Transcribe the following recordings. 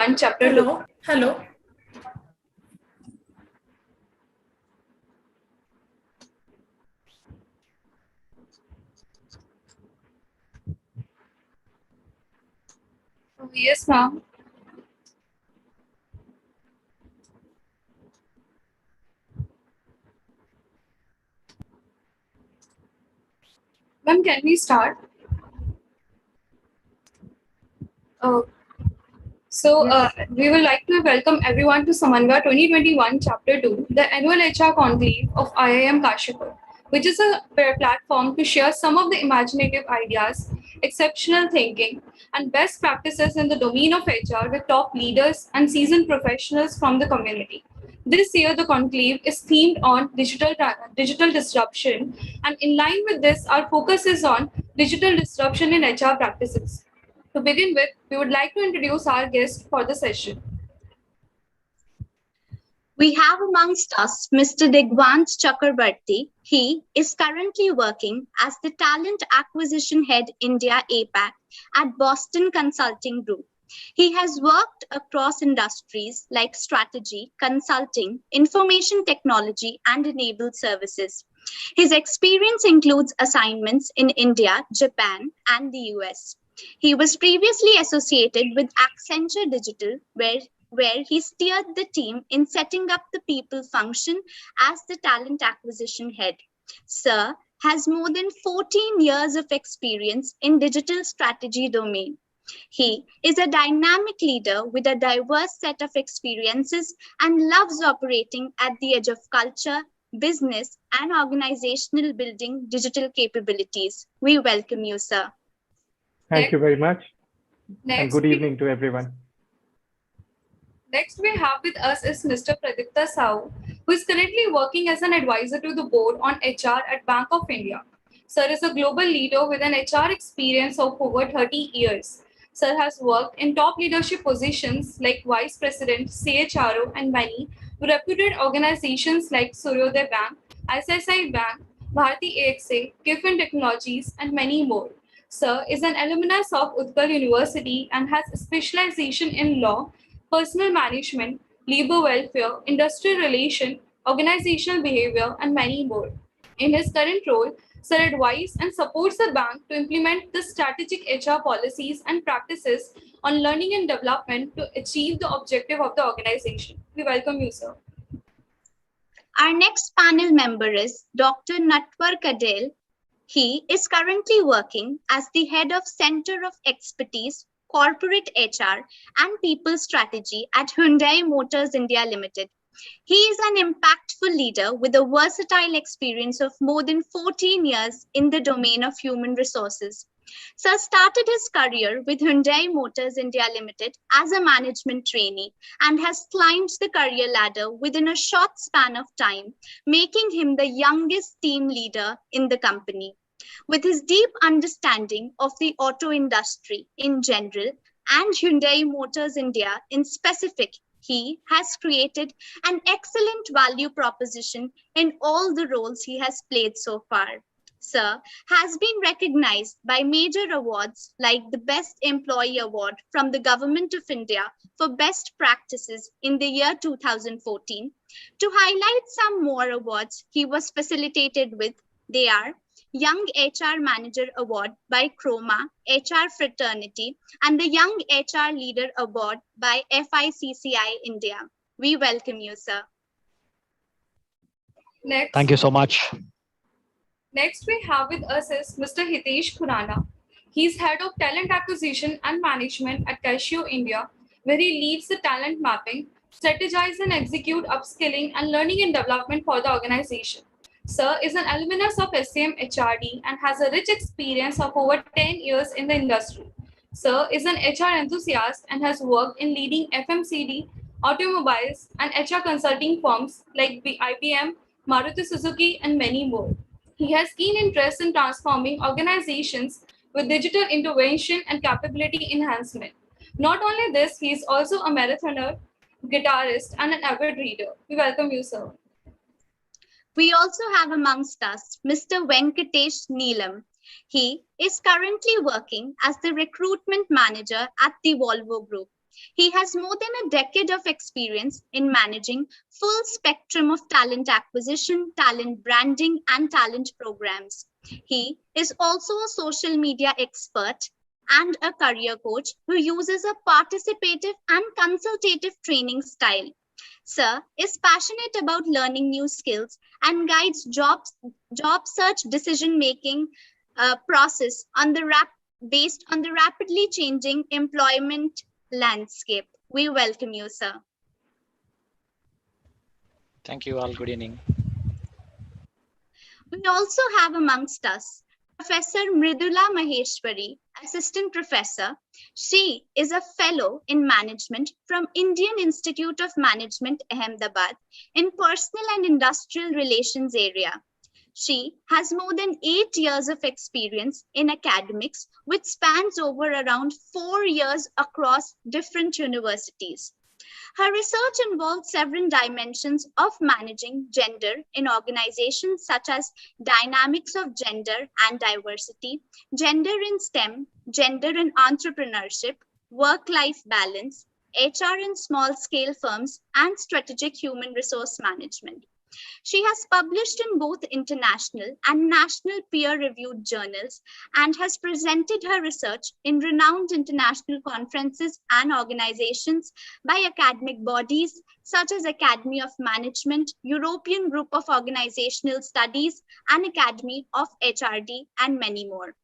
Chapter 2. Hello. Yes, ma'am. Ma'am, can we start? We would like to welcome everyone to Samanvaya 2021 Chapter 2, the annual HR Conclave of IIM Kashipur, which is a platform to share some of the imaginative ideas, exceptional thinking, and best practices in the domain of HR with top leaders and seasoned professionals from the community. This year, the conclave is themed on digital disruption, and in line with this, our focus is on digital disruption in HR practices. To begin with, we would like to introduce our guest for the session. We have amongst us Mr. Digwanta Chakraborty. He is currently working as the Talent Acquisition Head India APAC at Boston Consulting Group. He has worked across industries like strategy, consulting, information technology, and enabled services. His experience includes assignments in India, Japan, and the US. He was previously associated with Accenture Digital, where he steered the team in setting up the people function as the talent acquisition head. Sir has more than 14 years of experience in digital strategy domain. He is a dynamic leader with a diverse set of experiences and loves operating at the edge of culture, business, and organizational building digital capabilities. We welcome you, sir. Thank you very much. And good evening to everyone. Next we have with us is Mr. Pradipta Sahoo, who is currently working as an advisor to the board on HR at Bank of India. Sir is a global leader with an HR experience of over 30 years. Sir has worked in top leadership positions like Vice President, CHRO, and many reputed organizations like Suryodaya Bank, ICICI Bank, Bharti AXA, Kiffin Technologies, and many more. Sir is an alumnus of Utkal University and has a specialization in law, personal management, labor welfare, industrial relation, organizational behavior, and many more. In his current role, Sir advises and supports the bank to implement the strategic HR policies and practices on learning and development to achieve the objective of the organization. We welcome you, sir. Our next panel member is Dr. Natwar Kadel. He is currently working as the head of Center of Expertise, Corporate HR and People Strategy at Hyundai Motors India Limited. He is an impactful leader with a versatile experience of more than 14 years in the domain of human resources. Sir started his career with Hyundai Motors India Limited as a management trainee and has climbed the career ladder within a short span of time, making him the youngest team leader in the company. With his deep understanding of the auto industry in general and Hyundai Motors India in specific, he has created an excellent value proposition in all the roles he has played so far. Sir has been recognized by major awards like the Best Employee Award from the Government of India for Best Practices in the year 2014. To highlight some more awards he was facilitated with, they are Young HR Manager Award by Chroma HR Fraternity and the Young HR Leader Award by FICCI India. We welcome you, sir. Next. Thank you so much. Next we have with us is Mr. Hitesh Khurana. He is Head of Talent Acquisition and Management at Casio India, where he leads the talent mapping, strategize and execute upskilling and learning and development for the organization. Sir is an alumnus of SAM HRD and has a rich experience of over 10 years in the industry. Sir is an HR enthusiast and has worked in leading FMCG, automobiles, and HR consulting firms like IBM, Maruti Suzuki, and many more. He has keen interest in transforming organizations with digital intervention and capability enhancement. Not only this, he is also a marathoner, guitarist, and an avid reader. We welcome you, sir. We also have amongst us Mr. Venkatesh Neelam. He is currently working as the recruitment manager at the Volvo Group. He has more than a decade of experience in managing full spectrum of talent acquisition, talent branding, and talent programs. He is also a social media expert and a career coach who uses a participative and consultative training style. Sir is passionate about learning new skills and guides job search decision-making process based on the rapidly changing employment landscape. We welcome you, sir. Thank you all. Good evening. We also have amongst us Professor Mirdula Maheshwari, Assistant Professor. She is a Fellow in Management from Indian Institute of Management, Ahmedabad, in Personal and Industrial Relations area. She has more than 8 years of experience in academics, which spans over around 4 years across different universities. Her research involves several dimensions of managing gender in organizations such as dynamics of gender and diversity, gender in STEM, gender in entrepreneurship, work-life balance, HR in small-scale firms, and strategic human resource management. She has published in both international and national peer-reviewed journals and has presented her research in renowned international conferences and organizations by academic bodies such as Academy of Management, European Group of Organizational Studies, and Academy of HRD, and many more.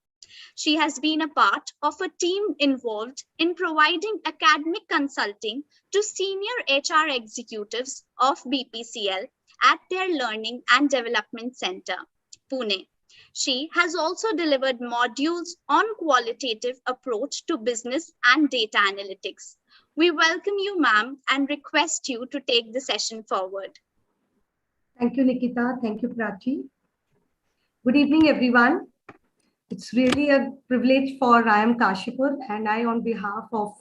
She has been a part of a team involved in providing academic consulting to senior HR executives of BPCL at their Learning and Development Center, Pune. She has also delivered modules on qualitative approach to business and data analytics. We welcome you, ma'am, and request you to take the session forward. Thank you, Nikita. Thank you, Prachi. Good evening, everyone. It's really a privilege for IIM Kashipur, and I, on behalf of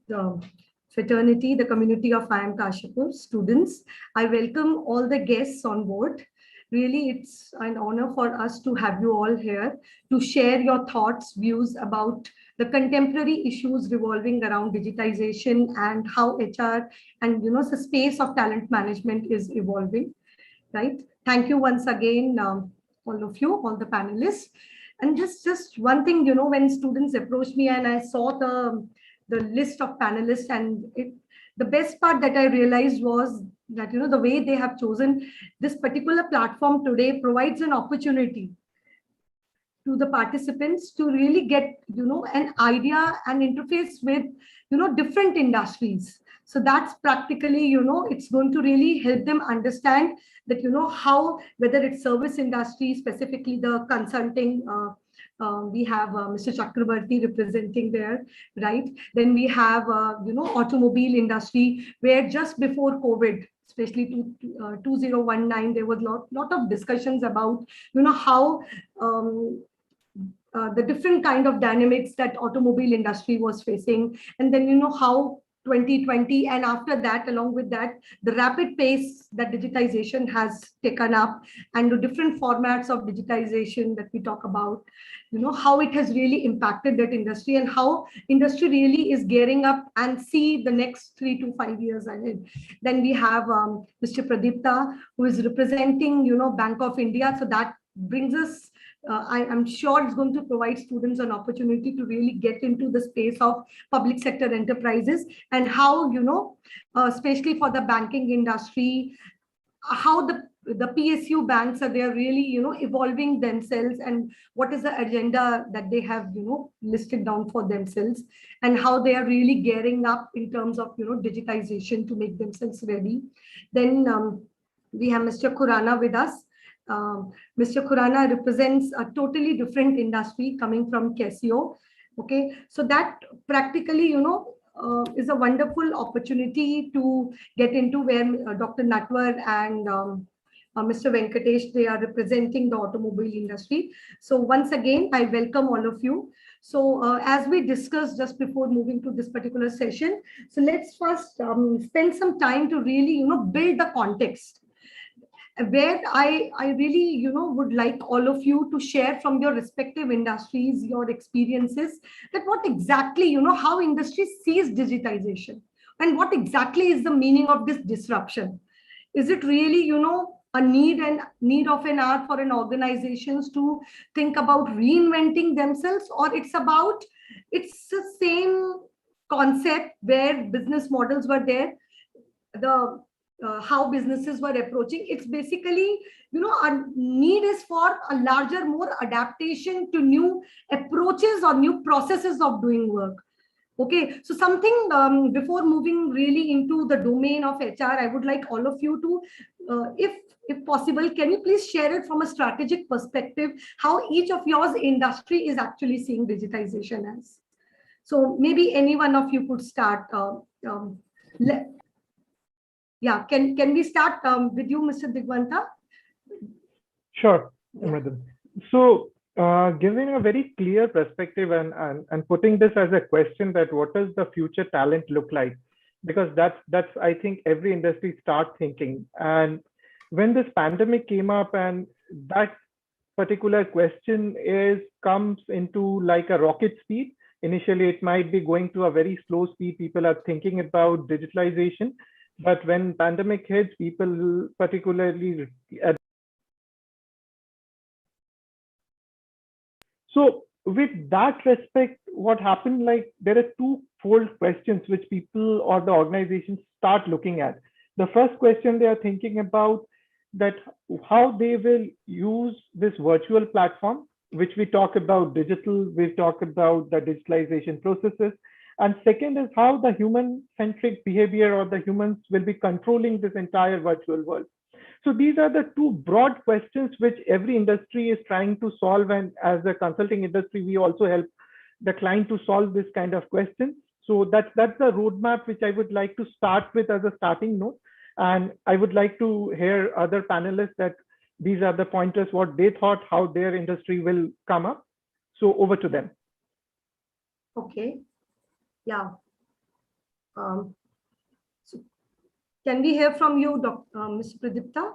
the fraternity, the community of IIM Kashipur students, I welcome all the guests on board. Really, it's an honor for us to have you all here to share your thoughts, views about the contemporary issues revolving around digitization and how HR and the space of talent management is evolving. Right? Thank you once again, all of you, all the panelists. And just one thing, when students approached me and I saw the list of panelists, and the best part that I realized was that the way they have chosen this particular platform today provides an opportunity to the participants to really get an idea and interface with different industries. So that's practically it's going to really help them understand that how, whether it's service industry, specifically the consulting, we have Mr. Chakraborty representing there, right? Then we have automobile industry, where just before COVID, especially 2019, there was lot of discussions about how the different kind of dynamics that automobile industry was facing, and then how 2020 and after that, along with that, the rapid pace that digitization has taken up, and the different formats of digitization that we talk about, how it has really impacted that industry, and how industry really is gearing up and see the next 3 to 5 years ahead. Then we have Mr. Pradipta, who is representing Bank of India. So that brings us, I'm sure it's going to provide students an opportunity to really get into the space of public sector enterprises, and how, especially for the banking industry, how the PSU banks are there really, evolving themselves, and what is the agenda that they have, listed down for themselves, and how they are really gearing up in terms of, digitization to make themselves ready. Then we have Mr. Khurana with us. Mr. Khurana represents a totally different industry coming from Casio. Okay, so that practically, is a wonderful opportunity to get into, where Dr. Natwar and Mr. Venkatesh, they are representing the automobile industry. So once again, I welcome all of you. So as we discussed just before moving to this particular session, so let's first spend some time to really, build the context. where I really, would like all of you to share from your respective industries, your experiences, that what exactly, how industry sees digitization and what exactly is the meaning of this disruption. Is it really, a need of an hour for an organizations to think about reinventing themselves, or it's the same concept where business models were there, the how businesses were approaching. It's basically, a need is for a larger, more adaptation to new approaches or new processes of doing work. Okay, so something before moving really into the domain of HR, I would like all of you to, if possible, can you please share it from a strategic perspective, how each of yours industry is actually seeing digitization as? So maybe any one of you could start. Yeah, can we start with you, Mr. Digwanta? Sure, madam. So giving a very clear perspective and putting this as a question, that what does the future talent look like? Because that's I think every industry starts thinking. And when this pandemic came up, and that particular question comes into like a rocket speed. Initially, it might be going to a very slow speed. People are thinking about digitalization. But when pandemic hits, people particularly. So with that respect, what happened, like there are two-fold questions which people or the organizations start looking at. The first question they are thinking about, that how they will use this virtual platform, which we talk about digital, we talk about the digitalization processes. And second is how the human-centric behavior or the humans will be controlling this entire virtual world. So these are the two broad questions which every industry is trying to solve. And as a consulting industry, we also help the client to solve this kind of questions. So that's the roadmap which I would like to start with as a starting note. And I would like to hear other panelists that these are the pointers, what they thought, how their industry will come up. So over to them. Okay. Yeah. So can we hear from you, Ms. Pradipta?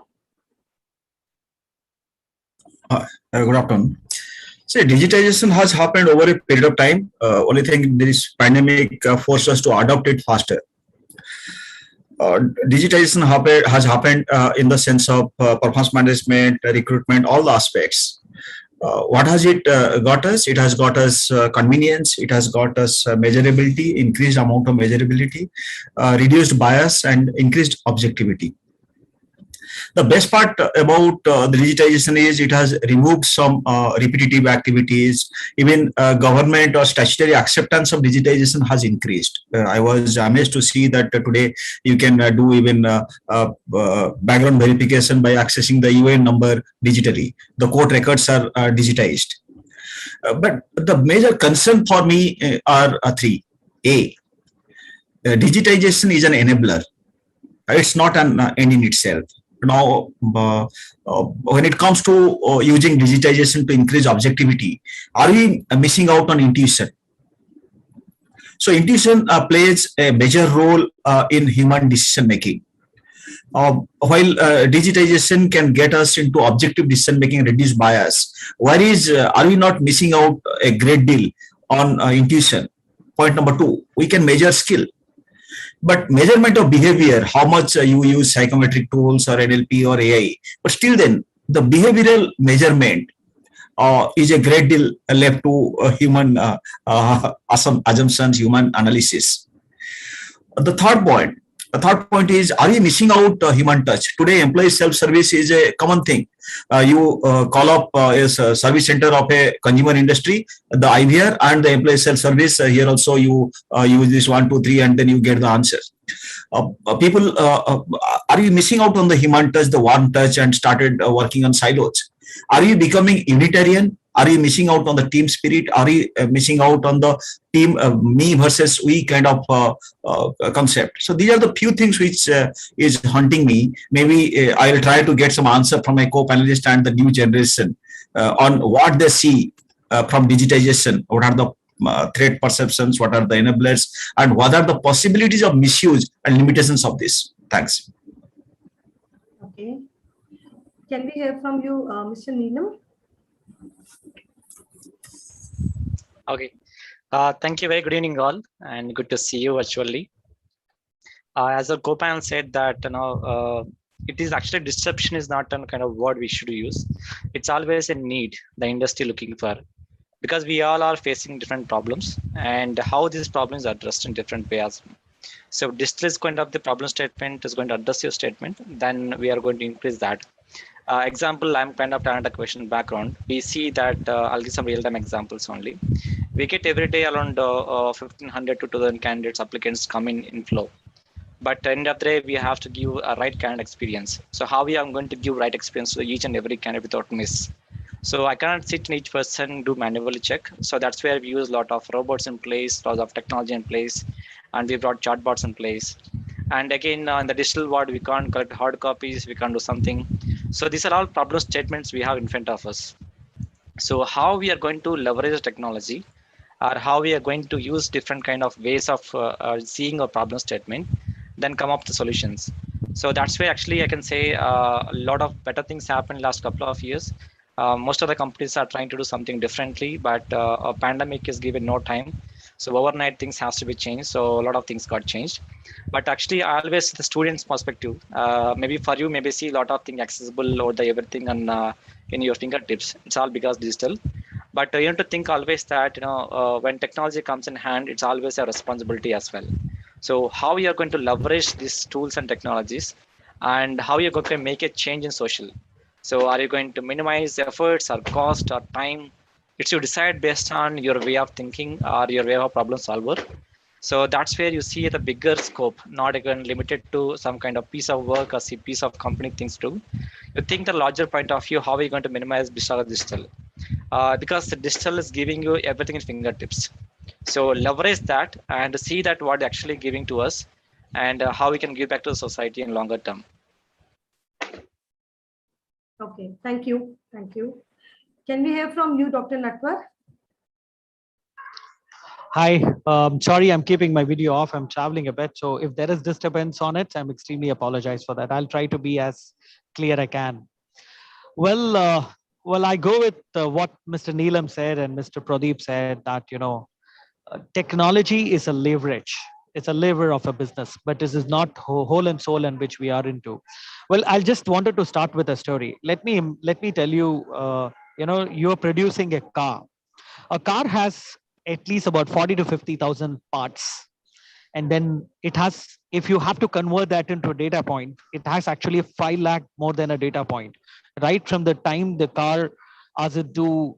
Good afternoon. So digitization has happened over a period of time. Only thing, this pandemic forced us to adopt it faster. Digitization has happened in the sense of performance management, recruitment, all the aspects. What has it got us? It has got us convenience. It has got us measurability, increased amount of measurability, reduced bias, and increased objectivity. The best part about the digitization is it has removed some repetitive activities. Even government or statutory acceptance of digitization has increased. I was amazed to see that today you can do even background verification by accessing the UN number digitally. The court records are digitized. But the major concern for me are three. A, digitization is an enabler. It's not an end in itself. Now, when it comes to using digitization to increase objectivity, are we missing out on intuition? So intuition plays a major role in human decision making. While digitization can get us into objective decision making, reduce bias, are we not missing out a great deal on intuition? Point number two, we can measure skill. But measurement of behavior, how much you use psychometric tools or NLP or AI, but still then the behavioral measurement is a great deal left to human assumptions, human analysis. The third point is, are we missing out human touch? Today, employee self-service is a common thing. You call up a service center of a consumer industry, the IVR, and the employee self-service. Here also you use this 1, 2, 3, and then you get the answers. People, are you missing out on the human touch, the warm touch, and started working on silos? Are you becoming unitarian? Are you missing out on the team spirit? Are you missing out on the team me versus we kind of concept? So these are the few things which is haunting me. Maybe I'll try to get some answer from my co-panelist and the new generation on what they see from digitization. What are the threat perceptions? What are the enablers? And what are the possibilities of misuse and limitations of this? Thanks. Okay. Can we hear from you, Mr. Neelam? Okay. Thank you. Very good evening, all, and good to see you virtually. As our co-panel said that it is actually disruption is not a kind of word we should use. It's always a need the industry looking for, because we all are facing different problems and how these problems are addressed in different ways. So digital is going to have the problem statement is going to address your statement. Then we are going to increase that. Example, I'm kind of talent acquisition background. We see that I'll give some real-time examples only. We get every day around 1,500 to 2,000 candidates, applicants come in flow. But at the end of the day, we have to give a right candidate experience. So how we are going to give right experience to each and every candidate without miss? So I cannot sit in each person, do manually check. So that's where we use a lot of robots in place, lots of technology in place, and we brought chatbots in place. And again, in the digital world, we can't collect hard copies, we can't do something. So these are all problem statements we have in front of us. So how we are going to leverage the technology, or how we are going to use different kind of ways of seeing a problem statement, then come up with the solutions. So that's where actually I can say a lot of better things happened last couple of years. Most of the companies are trying to do something differently, but a pandemic is given no time. So overnight things has to be changed. So a lot of things got changed. But actually always the student's perspective, maybe for you, maybe see a lot of things accessible or the everything on in your fingertips. It's all because digital. But you have to think always that when technology comes in hand, it's always a responsibility as well. So how you are going to leverage these tools and technologies, and how you're going to make a change in social. So are you going to minimize efforts or cost or time? It's you decide based on your way of thinking or your way of problem solver. So that's where you see the bigger scope, not again limited to some kind of piece of work or piece of company things to. You think the larger point of view, how are you going to minimize digital? Because the digital is giving you everything in fingertips. So leverage that and see that what actually giving to us, and how we can give back to the society in longer term. Okay, thank you. Thank you. Can we hear from you, Dr. Natwar? Hi, sorry, I'm keeping my video off. I'm traveling a bit. So if there is disturbance on it, I'm extremely apologize for that. I'll try to be as clear I can. Well, I go with what Mr. Neelam said and Mr. Pradip said that, technology is a leverage. It's a lever of a business, but this is not whole and soul in which we are into. Well, I just wanted to start with a story. Let me tell you, you're producing a car. A car has at least about 40 to 50,000 parts. And then it has, if you have to convert that into a data point, it has actually 5 lakh more than a data point. Right from the time the car as it do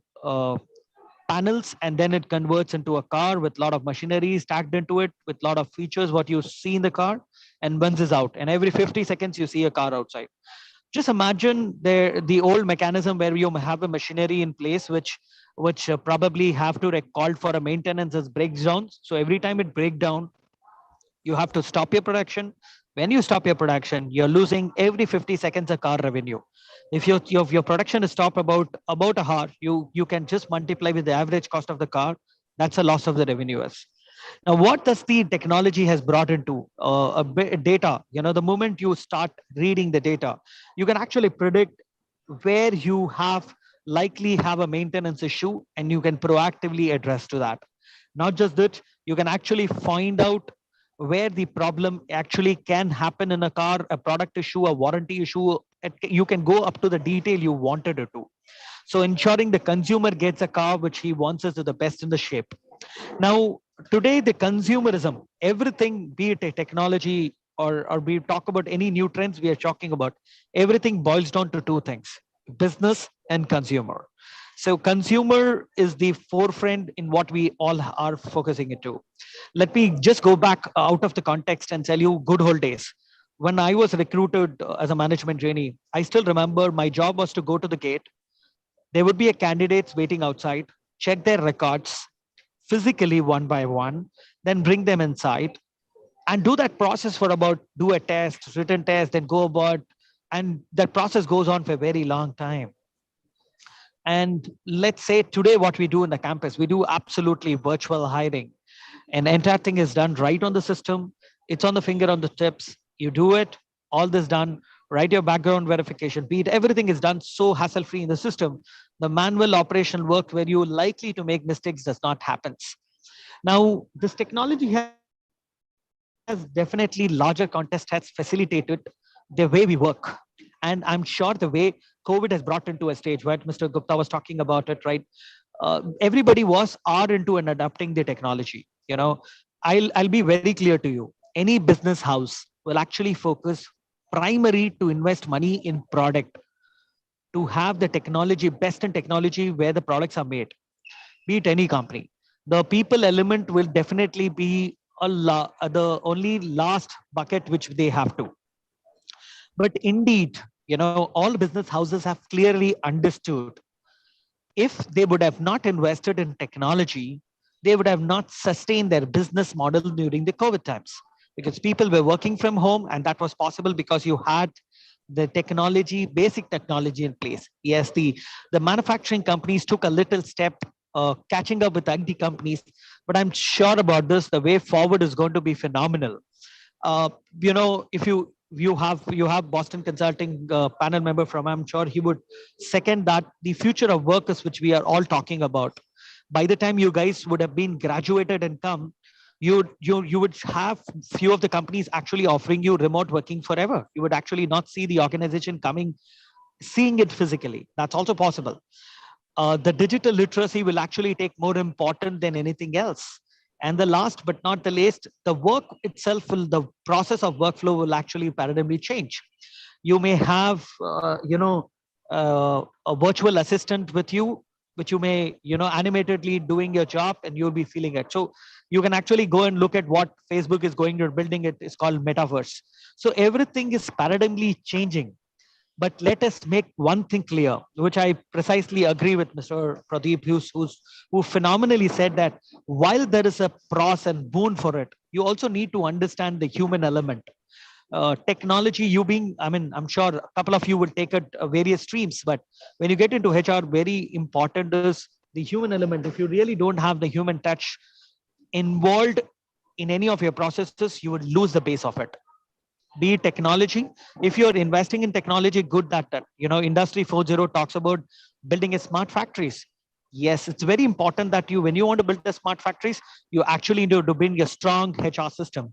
panels, and then it converts into a car with a lot of machinery stacked into it, with a lot of features, what you see in the car, and once is out. And every 50 seconds, you see a car outside. Just imagine the old mechanism where you have a machinery in place, which probably have to call for a maintenance as breaks down. So every time it breaks down, you have to stop your production. When you stop your production, you're losing every 50 seconds a car revenue. If your production is stopped about a hour, you can just multiply with the average cost of the car. That's a loss of the revenue. Now, what does the technology has brought into data? The moment you start reading the data, you can actually predict where you likely have a maintenance issue, and you can proactively address to that. Not just that, you can actually find out where the problem actually can happen in a car, a product issue, a warranty issue. You can go up to the detail you wanted it to. So ensuring the consumer gets a car which he wants is to the best in the shape. Now, today, the consumerism, everything, be it a technology or we talk about any new trends we are talking about, everything boils down to 2 things: business and consumer. So consumer is the forefront in what we all are focusing into. Let me just go back out of the context and tell you good old days. When I was recruited as a management trainee, I still remember my job was to go to the gate. There would be a candidates waiting outside, check their records physically one by one, then bring them inside and do that process for do a test, written test, and go about. And that process goes on for a very long time. And let's say today what we do in the campus, we do absolutely virtual hiring. And the entire thing is done right on the system. It's on the finger on the tips. You do it, all this done right? Your background verification, be it everything is done so hassle-free in the system. The manual operation work where you're likely to make mistakes does not happen. Now, this technology has definitely larger context has facilitated the way we work. And I'm sure the way COVID has brought into a stage, right? Mr. Gupta was talking about it, right? Everybody was are into and adapting the technology. I'll be very clear to you. Any business house will actually focus primary to invest money in product, to have the technology, best in technology where the products are made, be it any company. The people element will definitely be the only last bucket which they have to. But indeed, all business houses have clearly understood, if they would have not invested in technology, they would have not sustained their business model during the COVID times, because people were working from home, and that was possible because you had the technology, basic technology in place. Yes, the manufacturing companies took a little step catching up with IT companies, but I'm sure about this, the way forward is going to be phenomenal. If you have Boston Consulting panel member from, I'm sure he would second that the future of work is which we are all talking about. By the time you guys would have been graduated and come, you would have few of the companies actually offering you remote working forever. You would actually not see the organization seeing it physically. That's also possible. The digital literacy will actually take more important than anything else. And the last but not the least, the work itself the process of workflow will actually paradigmically change. You may have, a virtual assistant with you, which you may, animatedly doing your job, and you'll be feeling it. So you can actually go and look at what Facebook is going to building. It is called metaverse. So everything is paradigmically changing. But let us make one thing clear, which I precisely agree with Mr. Pradeep, who phenomenally said that while there is a pros and boon for it, you also need to understand the human element. Technology, I'm sure a couple of you will take it various streams, but when you get into HR, very important is the human element. If you really don't have the human touch involved in any of your processes, you would lose the base of it. Be it technology, if you're investing in technology, good that industry 4.0 talks about building a smart factories. Yes, it's very important that when you want to build the smart factories, you actually need to bring a strong HR system.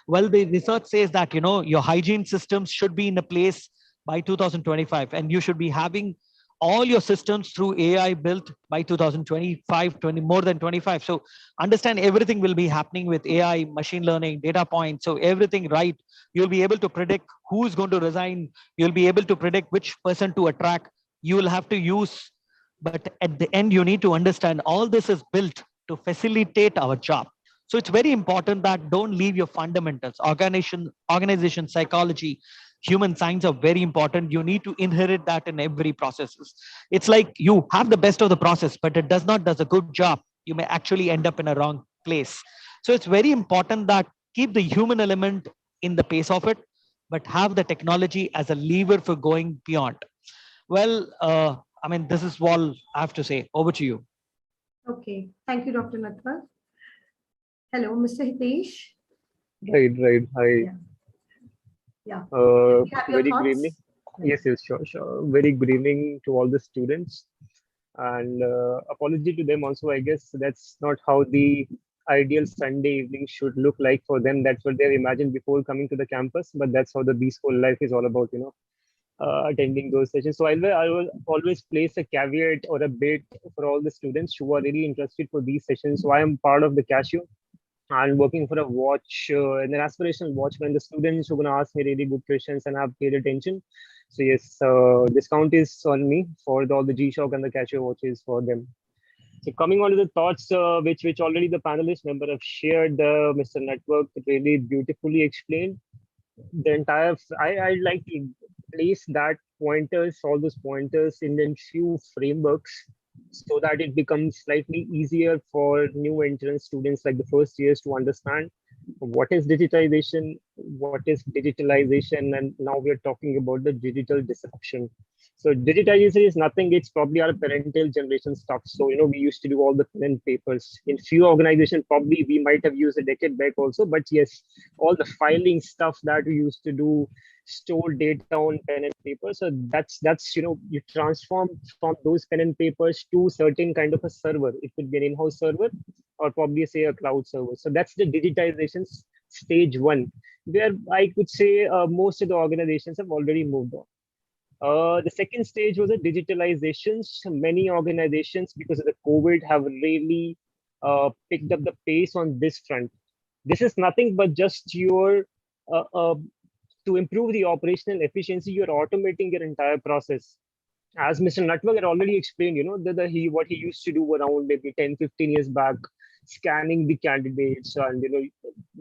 Well, the research says that your hygiene systems should be in a place by 2025, and you should be having all your systems through AI built by 2025, more than 25. So understand everything will be happening with AI, machine learning, data points. So everything, right? You'll be able to predict who's going to resign. You'll be able to predict which person to attract. You will have to use, but at the end, you need to understand all this is built to facilitate our job. So it's very important that don't leave your fundamentals. Organization psychology, human science are very important. You need to inherit that in every process. It's like you have the best of the process, but it does a good job. You may actually end up in a wrong place. So it's very important that keep the human element in the pace of it, but have the technology as a lever for going beyond. Well, this is all I have to say. Over to you. Okay. Thank you, Dr. Natwar. Hello, Mr. Hitesh. Right. Hi. Yeah. Very good evening. Yes, sure. Very good evening to all the students. And apology to them also. I guess that's not how the ideal Sunday evening should look like for them. That's what they imagined before coming to the campus. But that's how the B-School life is all about, attending those sessions. So I will always place a caveat or a bit for all the students who are really interested for these sessions. So I am part of the Casio and working for a watch and an aspirational watch when the students who are going to ask me really good questions and have paid attention. So yes, discount is on me for all the G-Shock and the Casio watches for them. So coming on to the thoughts which already the panelist member have shared, Mr. Network really beautifully explained the entire. I'd like to place that all those pointers in a few frameworks so that it becomes slightly easier for new entrant students like the first years to understand what is digitization, what is digitalization, and now we are talking about the digital disruption. So digitization is nothing. It's probably our parental generation stuff. So, we used to do all the pen and papers. In few organizations, probably we might have used a decade back also. But yes, all the filing stuff that we used to do, store data on pen and paper. So that's you transform from those pen and papers to certain kind of a server. It could be an in-house server or probably say a cloud server. So that's the digitization stage one, where I could say most of the organizations have already moved on. The second stage was a digitalization. Many organizations, because of the COVID, have really picked up the pace on this front. This is nothing but just your to improve the operational efficiency. You're automating your entire process. As Mr. Natwar had already explained, what he used to do around maybe 10, 15 years back, scanning the candidates and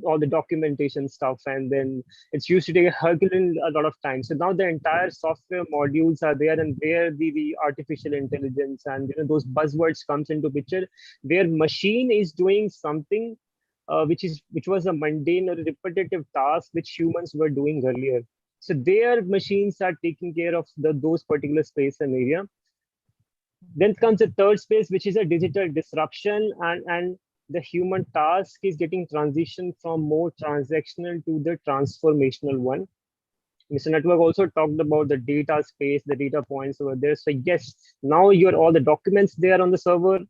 all the documentation stuff, and then it's used to take a Herculean a lot of time. So now the entire software modules are there, and where the artificial intelligence and those buzzwords comes into picture, where machine is doing something which was a mundane or repetitive task which humans were doing earlier. So their machines are taking care of those particular space and area. Then comes a third space, which is a digital disruption, and the human task is getting transitioned from more transactional to the transformational one. Mr. Natwar also talked about the data space, the data points over there. So yes, now all the documents there on the server,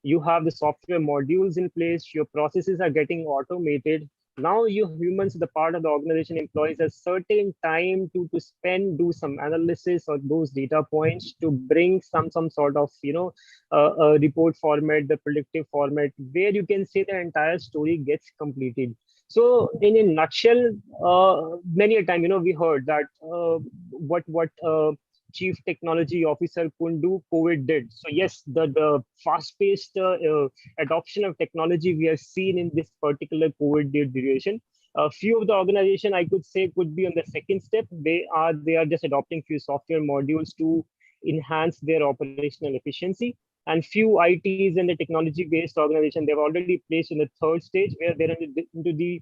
you have the software modules in place, your processes are getting automated. Now you humans, the part of the organization, employs a certain time to spend, do some analysis of those data points to bring some sort of a report format, the predictive format, where you can say the entire story gets completed. So in a nutshell, many a time we heard that what Chief Technology Officer couldn't do, COVID did. So yes, the fast-paced adoption of technology we have seen in this particular COVID duration. A few of the organization I could say could be on the second step. They are just adopting few software modules to enhance their operational efficiency. And few ITs and the technology-based organization, they've already placed in the third stage, where they're into the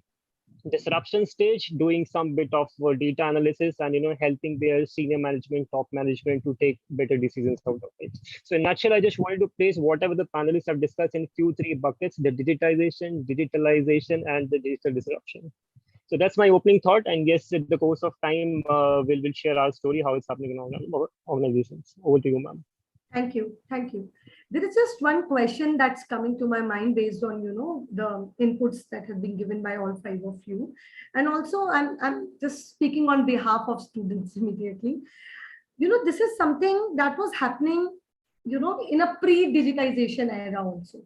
disruption stage, doing some bit of data analysis and helping their senior management, top management to take better decisions out of it. So in a nutshell, I just wanted to place whatever the panelists have discussed in three buckets: the digitization, digitalization, and the digital disruption. So that's my opening thought. And yes, at the course of time, we'll share our story, how it's happening in our organizations. Over to you, ma'am. Thank you. Thank you. There is just one question that's coming to my mind based on, the inputs that have been given by all five of you. And also, I'm just speaking on behalf of students immediately. This is something that was happening, in a pre-digitization era also.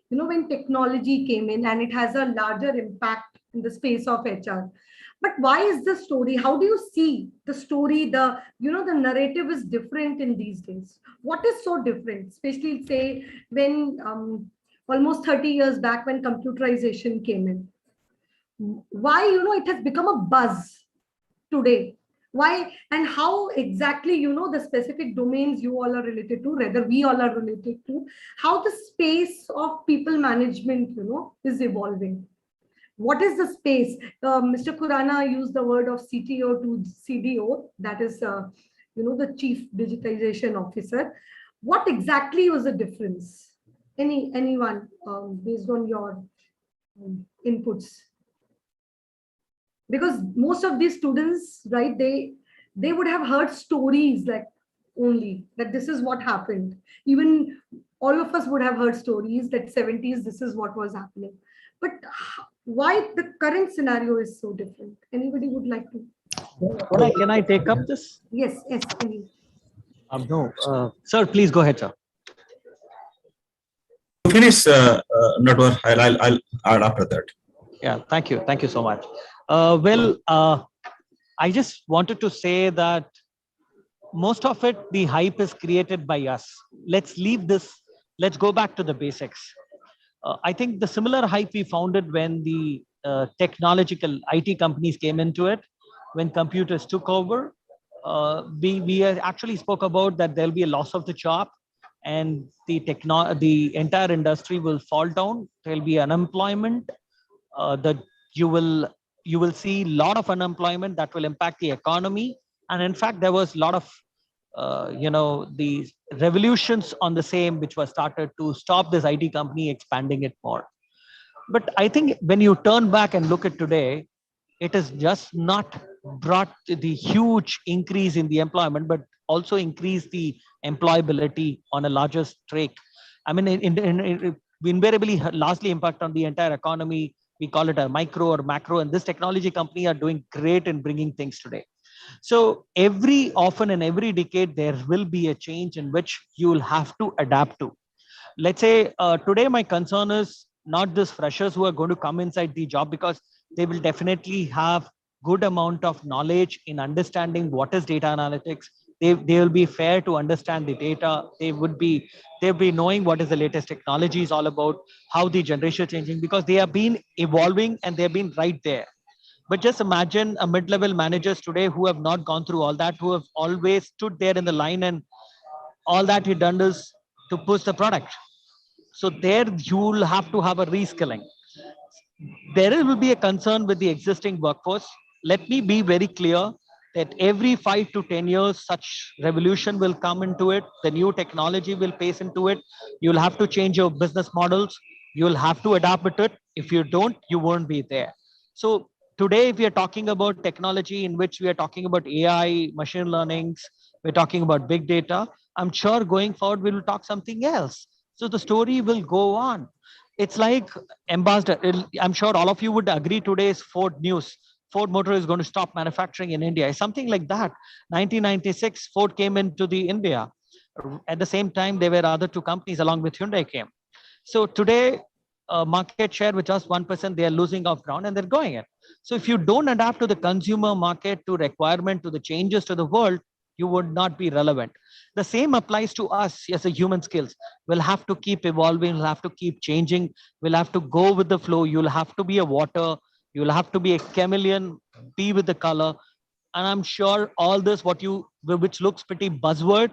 When technology came in, and it has a larger impact in the space of HR. But why is the story? How do you see the story? The narrative is different in these days. What is so different? Especially say when almost 30 years back, when computerization came in. Why it has become a buzz today? Why and how exactly the specific domains you all are related to, rather we all are related to, how the space of people management is evolving. What is the space? Mr. Khurana used the word of CTO to CDO, that is, the Chief Digitalization Officer. What exactly was the difference? Anyone, based on your inputs? Because most of these students, right, they would have heard stories like only that this is what happened. Even all of us would have heard stories that 70s, this is what was happening. But why the current scenario is so different? Anybody would like to? Can I take up this? Yes. No, sir, please go ahead, sir. Finish, Natwar. I'll add after that. Yeah, thank you so much. I just wanted to say that most of it, the hype is created by us. Let's leave this. Let's go back to the basics. I think the similar hype we found it when the technological IT companies came into it, when computers took over. We actually spoke about that there'll be a loss of the job, and the entire industry will fall down. There'll be unemployment. You will see a lot of unemployment that will impact the economy. And in fact, there was a lot of the revolutions on the same which was started to stop this IT company expanding it more. But I think when you turn back and look at today, it has just not brought the huge increase in the employment, but also increased the employability on a larger stake. I mean, invariably largely impact on the entire economy. We call it a micro or macro, and this technology company are doing great in bringing things today. So often in every decade, there will be a change in which you will have to adapt to. Let's say today, my concern is not this freshers who are going to come inside the job, because they will definitely have good amount of knowledge in understanding what is data analytics. They will be fair to understand the data. They'll be knowing what is the latest technology is all about, how the generation is changing, because they have been evolving and they've been right there. But just imagine a mid-level managers today who have not gone through all that, who have always stood there in the line, and all that he done is to push the product. So there you'll have to have a reskilling. There will be a concern with the existing workforce. Let me be very clear that every 5 to 10 years, such revolution will come into it. The new technology will pace into it. You'll have to change your business models. You'll have to adapt with it. If you don't, you won't be there. So today, if we are talking about technology in which we are talking about AI, machine learnings, we're talking about big data, I'm sure going forward, we will talk something else. So the story will go on. It's like ambassador. I'm sure all of you would agree today's Ford news. Ford Motor is going to stop manufacturing in India. Something like that. 1996, Ford came into the India. At the same time, there were other two companies along with Hyundai came. So today, market share with just 1%, they are losing off ground and they're going in. So if you don't adapt to the consumer market, to requirement, to the changes to the world, you would not be relevant. The same applies to us as a human skills. We'll have to keep evolving, we'll have to keep changing, we'll have to go with the flow. You'll have to be a water, you'll have to be a chameleon, be with the color. And I'm sure all this, which looks pretty buzzword,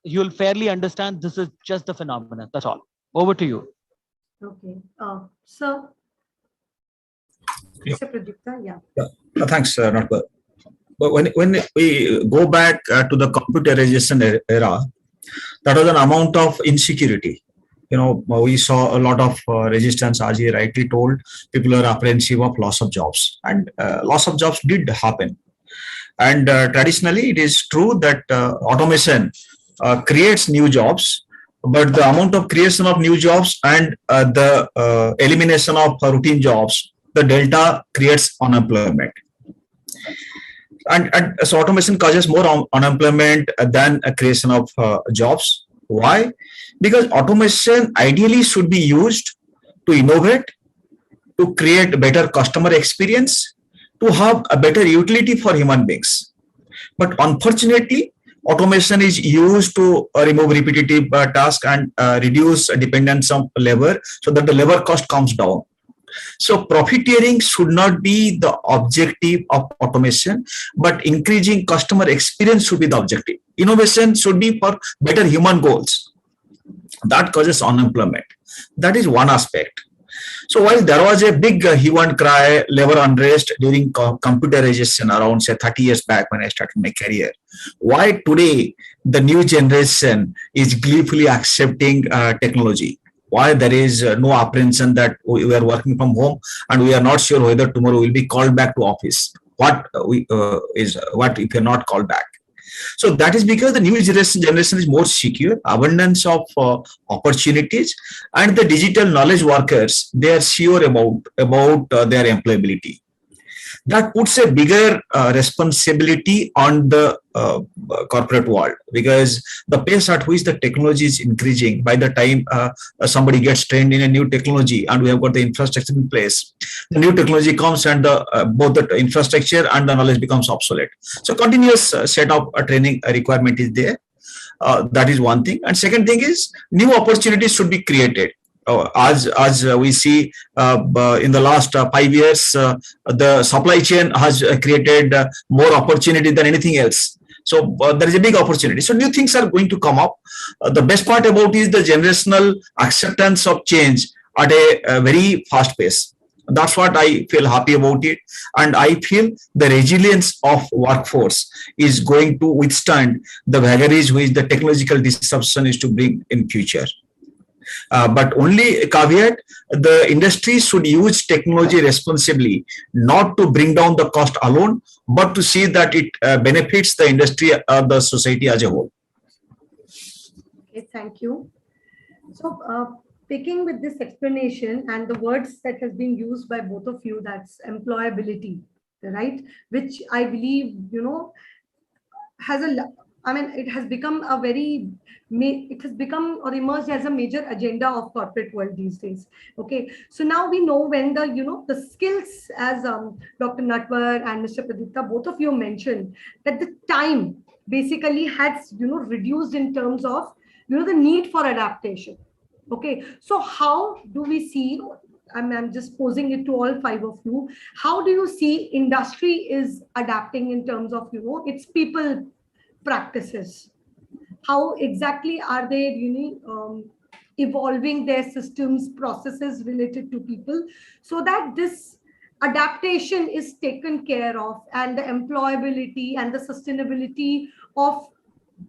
you'll fairly understand this is just the phenomenon. That's all. Over to you. Okay. Sir. Yeah. Mr. Pradipta, yeah. Thanks, Natwar. But when we go back to the computerization era, that was an amount of insecurity. We saw a lot of resistance, as he rightly told. People are apprehensive of loss of jobs, and loss of jobs did happen. And traditionally, it is true that automation creates new jobs, but the amount of creation of new jobs and the elimination of routine jobs, the delta creates unemployment. And so automation causes more unemployment than a creation of jobs. Why? Because automation ideally should be used to innovate, to create better customer experience, to have a better utility for human beings. But unfortunately, automation is used to remove repetitive tasks and reduce dependence on labor, so that the labor cost comes down. So profiteering should not be the objective of automation, but increasing customer experience should be the objective. Innovation should be for better human goals. That causes unemployment. That is one aspect. So while there was a big hue and cry, labor unrest during computerization around, say, 30 years back when I started my career, why today the new generation is gleefully accepting technology? Why there is no apprehension that we are working from home and we are not sure whether tomorrow we'll be called back to office? What if you're not called back? So that is because the new generation is more secure, abundance of opportunities, and the digital knowledge workers, they are sure about their employability. That puts a bigger responsibility on the corporate world, because the pace at which the technology is increasing, by the time somebody gets trained in a new technology and we have got the infrastructure in place, the new technology comes and both the infrastructure and the knowledge becomes obsolete. So continuous set of training requirement is there. That is one thing. And second thing is, new opportunities should be created. As we see in the last 5 years, the supply chain has created more opportunity than anything else. So there is a big opportunity. So new things are going to come up. The best part about is the generational acceptance of change at a very fast pace. That's what I feel happy about it. And I feel the resilience of workforce is going to withstand the vagaries which the technological disruption is to bring in future. But only a caveat, the industry should use technology responsibly, not to bring down the cost alone, but to see that it benefits the industry or the society as a whole. Okay, thank you. So picking with this explanation and the words that has been used by both of you, that's employability, right? Which I believe, has it has become a it has become or emerged as a major agenda of corporate world these days. Okay, so now we know when the skills, as Dr. Natwar and Mr. Pradipta, both of you mentioned, that the time basically has reduced in terms of the need for adaptation. Okay, so how do we see? I'm just posing it to all five of you. How do you see industry is adapting in terms of its people practices? How exactly are they evolving their systems, processes related to people, so that this adaptation is taken care of and the employability and the sustainability of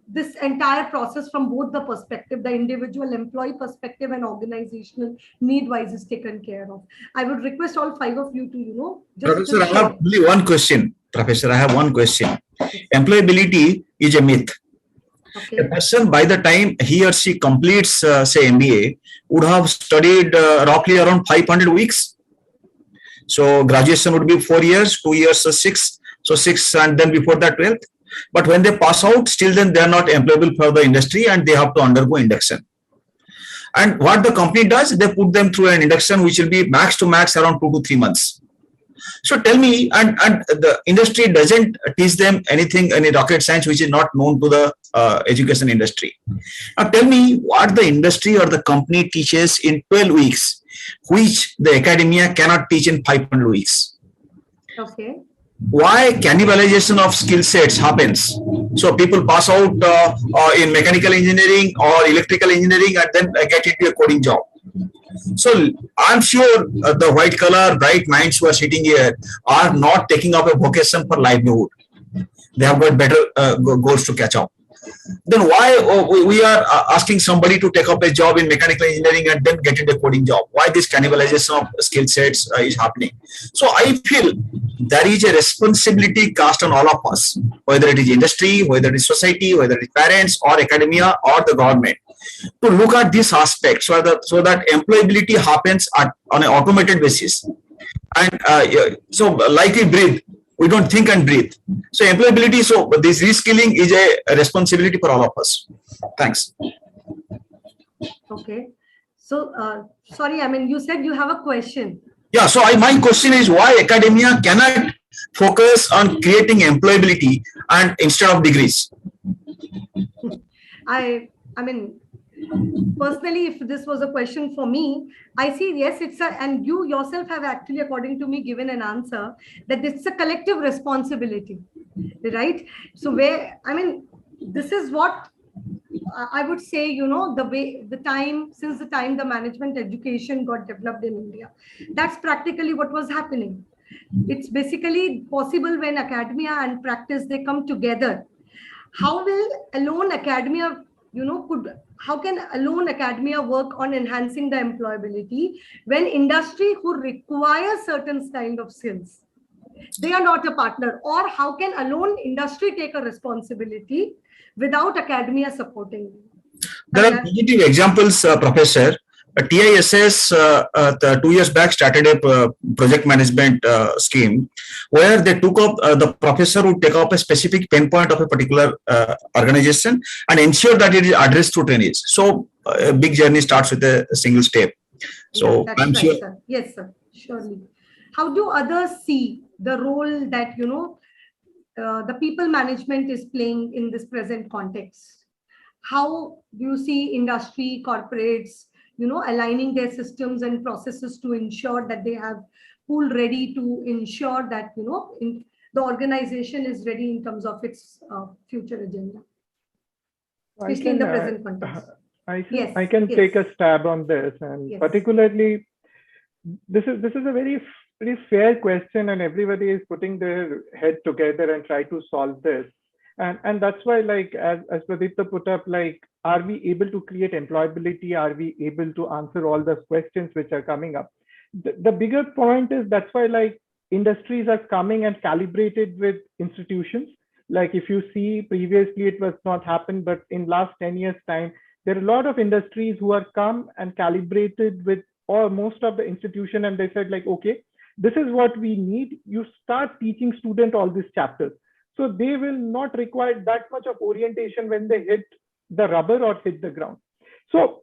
this entire process from both the perspective, the individual employee perspective and organizational need-wise, is taken care of? I would request all five of you to, Professor, I have only one question. Professor, I have one question. Employability is a myth. Okay. A person, by the time he or she completes, say, MBA, would have studied roughly around 500 weeks. So graduation would be 4 years, 2 years, 6. So 6, and then before that 12. But when they pass out, still then they are not employable for the industry and they have to undergo induction. And what the company does, they put them through an induction which will be max to max around 2 to 3 months. So tell me, and the industry doesn't teach them anything, any rocket science which is not known to the education industry. Now tell me what the industry or the company teaches in 12 weeks, which the academia cannot teach in 500 weeks. Okay. Why cannibalization of skill sets happens? So people pass out in mechanical engineering or electrical engineering and then get into a coding job. So I'm sure the white collar, bright minds who are sitting here are not taking up a vocation for livelihood. They have got better goals to catch up. Then why we are asking somebody to take up a job in mechanical engineering and then get into a coding job? Why this cannibalization of skill sets is happening? So I feel there is a responsibility cast on all of us, whether it is industry, whether it is society, whether it is parents or academia or the government, to look at this aspect so that employability happens on an automated basis. And so like we breathe, we don't think and breathe. So employability, so this reskilling is a responsibility for all of us. Thanks. Okay. So sorry, you said you have a question. Yeah, so my question is why academia cannot focus on creating employability and instead of degrees? Personally, if this was a question for me, I see, yes, and you yourself have actually, according to me, given an answer that it's a collective responsibility, right? So this is what I would say, since the time the management education got developed in India, that's practically what was happening. It's basically possible when academia and practice, they come together. How will alone academia, how can alone academia work on enhancing the employability when industry who require certain kind of skills, they are not a partner? Or how can alone industry take a responsibility without academia supporting? There are positive examples, Professor. TISS 2 years back started a project management scheme where they took up, the professor would take up a specific pain point of a particular organization and ensure that it is addressed through trainees. So a big journey starts with a single step. So yeah, I'm sure. Sir. Yes, sir, surely. How do others see the role that, the people management is playing in this present context? How do you see industry, corporates, aligning their systems and processes to ensure that they have pool ready to ensure that, the organization is ready in terms of its future agenda, especially in the present context? I can take a stab on this, and particularly this is a very fair question, and everybody is putting their head together and try to solve this. And that's why, like as Pradipta put up, like, are we able to create employability? Are we able to answer all those questions which are coming up? The bigger point is that's why, like, industries are coming and calibrated with institutions. Like, if you see previously it was not happened, but in last 10 years time, there are a lot of industries who are come and calibrated with or most of the institution, and they said, like, okay, this is what we need. You start teaching student all these chapters, so they will not require that much of orientation when they hit the rubber or hit the ground. So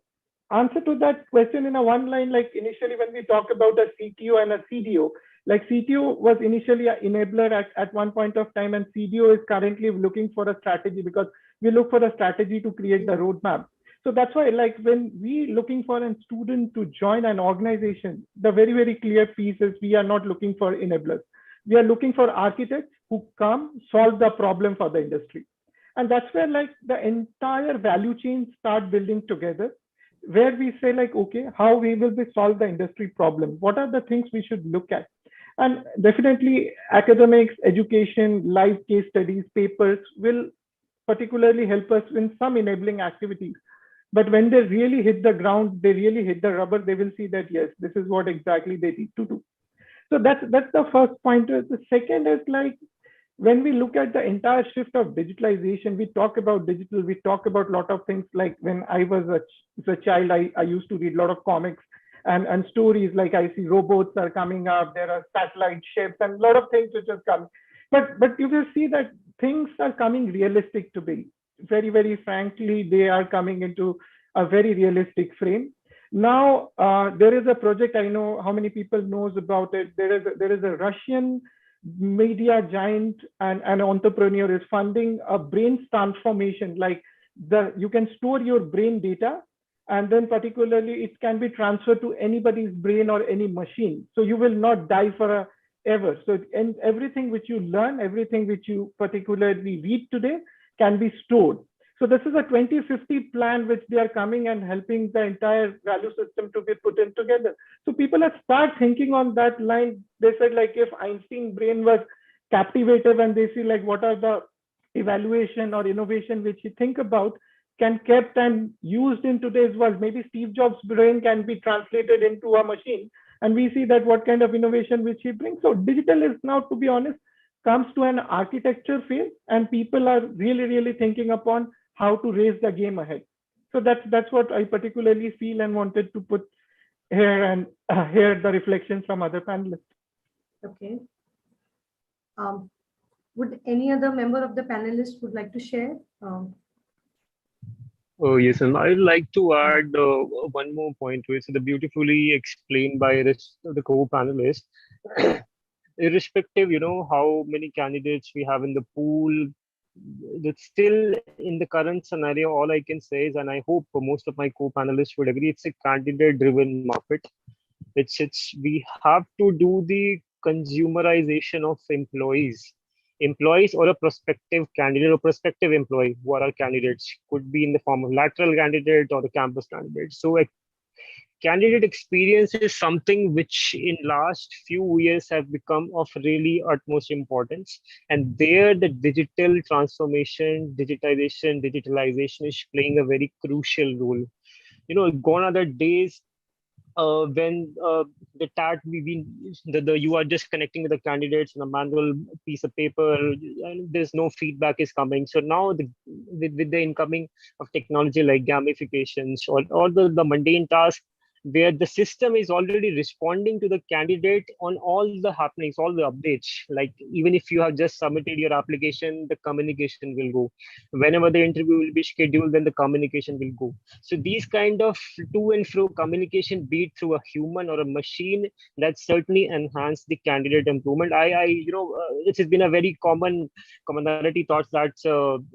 answer to that question in a one line, like initially when we talk about a CTO and a CDO, like CTO was initially an enabler at one point of time, and CDO is currently looking for a strategy, because we look for a strategy to create the roadmap. So that's why, like, when we looking for a student to join an organization, the very clear piece is we are not looking for enablers. We are looking for architects who come solve the problem for the industry. And that's where, like, the entire value chain start building together, where we say, like, okay, how we will be solve the industry problem? What are the things we should look at? And definitely academics, education, live case studies, papers will particularly help us in some enabling activities. But when they really hit the ground, they really hit the rubber, they will see that, yes, this is what exactly they need to do. So that's the first pointer. The second is, like, when we look at the entire shift of digitalization, we talk about digital, we talk about a lot of things. Like, when I was a child, I used to read a lot of comics and stories. Like, I see robots are coming up, there are satellite ships and a lot of things which have come. But you will see that things are coming realistic to be. Very frankly, they are coming into a very realistic frame. Now, there is a project, I know how many people knows about it. There is a Russian media giant and an entrepreneur is funding a brain transformation. Like, you can store your brain data, and then particularly it can be transferred to anybody's brain or any machine. So you will not die ever. So, and everything which you learn, everything which you particularly read today can be stored. So this is a 2050 plan which they are coming and helping the entire value system to be put in together. So people have start thinking on that line. They said, like, if Einstein brain was captivative, and they see, like, what are the evaluation or innovation which you think about can kept and used in today's world. Maybe Steve Jobs' brain can be translated into a machine, and we see that what kind of innovation which he brings. So digital is now, to be honest, comes to an architecture phase, and people are really thinking upon how to raise the game ahead. So that's what I particularly feel and wanted to put here, and hear the reflections from other panelists. Okay. Would any other member of the panelists would like to share? Oh, yes, and I'd like to add one more point to it. So, the beautifully explained by the co-panelists, irrespective, how many candidates we have in the pool, that's still in the current scenario, all I can say is, and I hope most of my co-panelists would agree, it's a candidate-driven market. We have to do the consumerization of employees or a prospective candidate or prospective employee who are our candidates, could be in the form of lateral candidate or the campus candidate. So a candidate experience is something which in last few years have become of really utmost importance. And there the digital transformation, digitalization is playing a very crucial role. Gone are the days when you are just connecting with the candidates on a manual piece of paper, and there's no feedback is coming. So now with the incoming of technology like gamifications or all the mundane tasks, where the system is already responding to the candidate on all the happenings, all the updates. Like, even if you have just submitted your application, the communication will go. Whenever the interview will be scheduled, then the communication will go. So these kind of to and fro communication, be it through a human or a machine, that certainly enhance the candidate improvement. This has been a very commonality thoughts that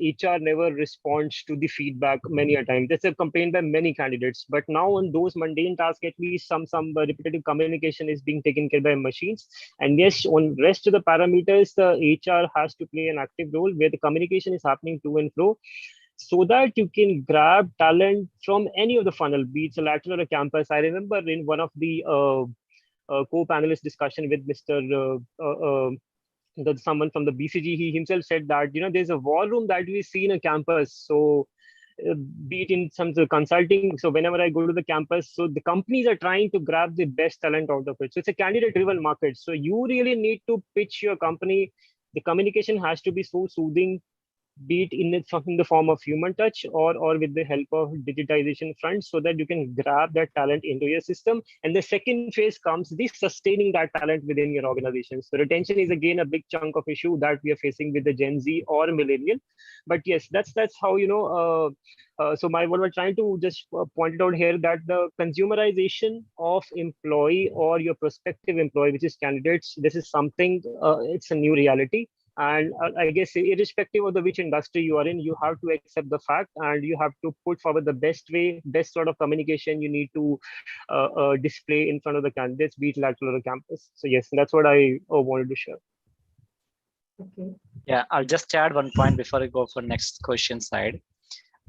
HR never responds to the feedback many a time. That's a complaint by many candidates. But now on those mundane tasks, at least some repetitive communication is being taken care by machines. And yes, on rest of the parameters, the HR has to play an active role where the communication is happening to and fro, so that you can grab talent from any of the funnel, be it a lateral or a campus. I remember in one of the co-panelist discussion with someone from the BCG, he himself said that, there's a war room that we see in a campus. So be it in some sort of consulting. So whenever I go to the campus, so the companies are trying to grab the best talent out of it. So it's a candidate-driven market. So you really need to pitch your company. The communication has to be so soothing, be it in the form of human touch or with the help of digitization front, so that you can grab that talent into your system. And the second phase comes the sustaining that talent within your organization. So retention is again a big chunk of issue that we are facing with the Gen Z or millennial. But yes, that's how, so what we're trying to just point it out here, that the consumerization of employee or your prospective employee, which is candidates, this is something, it's a new reality. And I guess irrespective of which industry you are in, you have to accept the fact and you have to put forward the best sort of communication you need to display in front of the candidates, be it lateral or campus. So yes, that's what I wanted to share. Okay. Yeah, I'll just add one point before I go for next question side.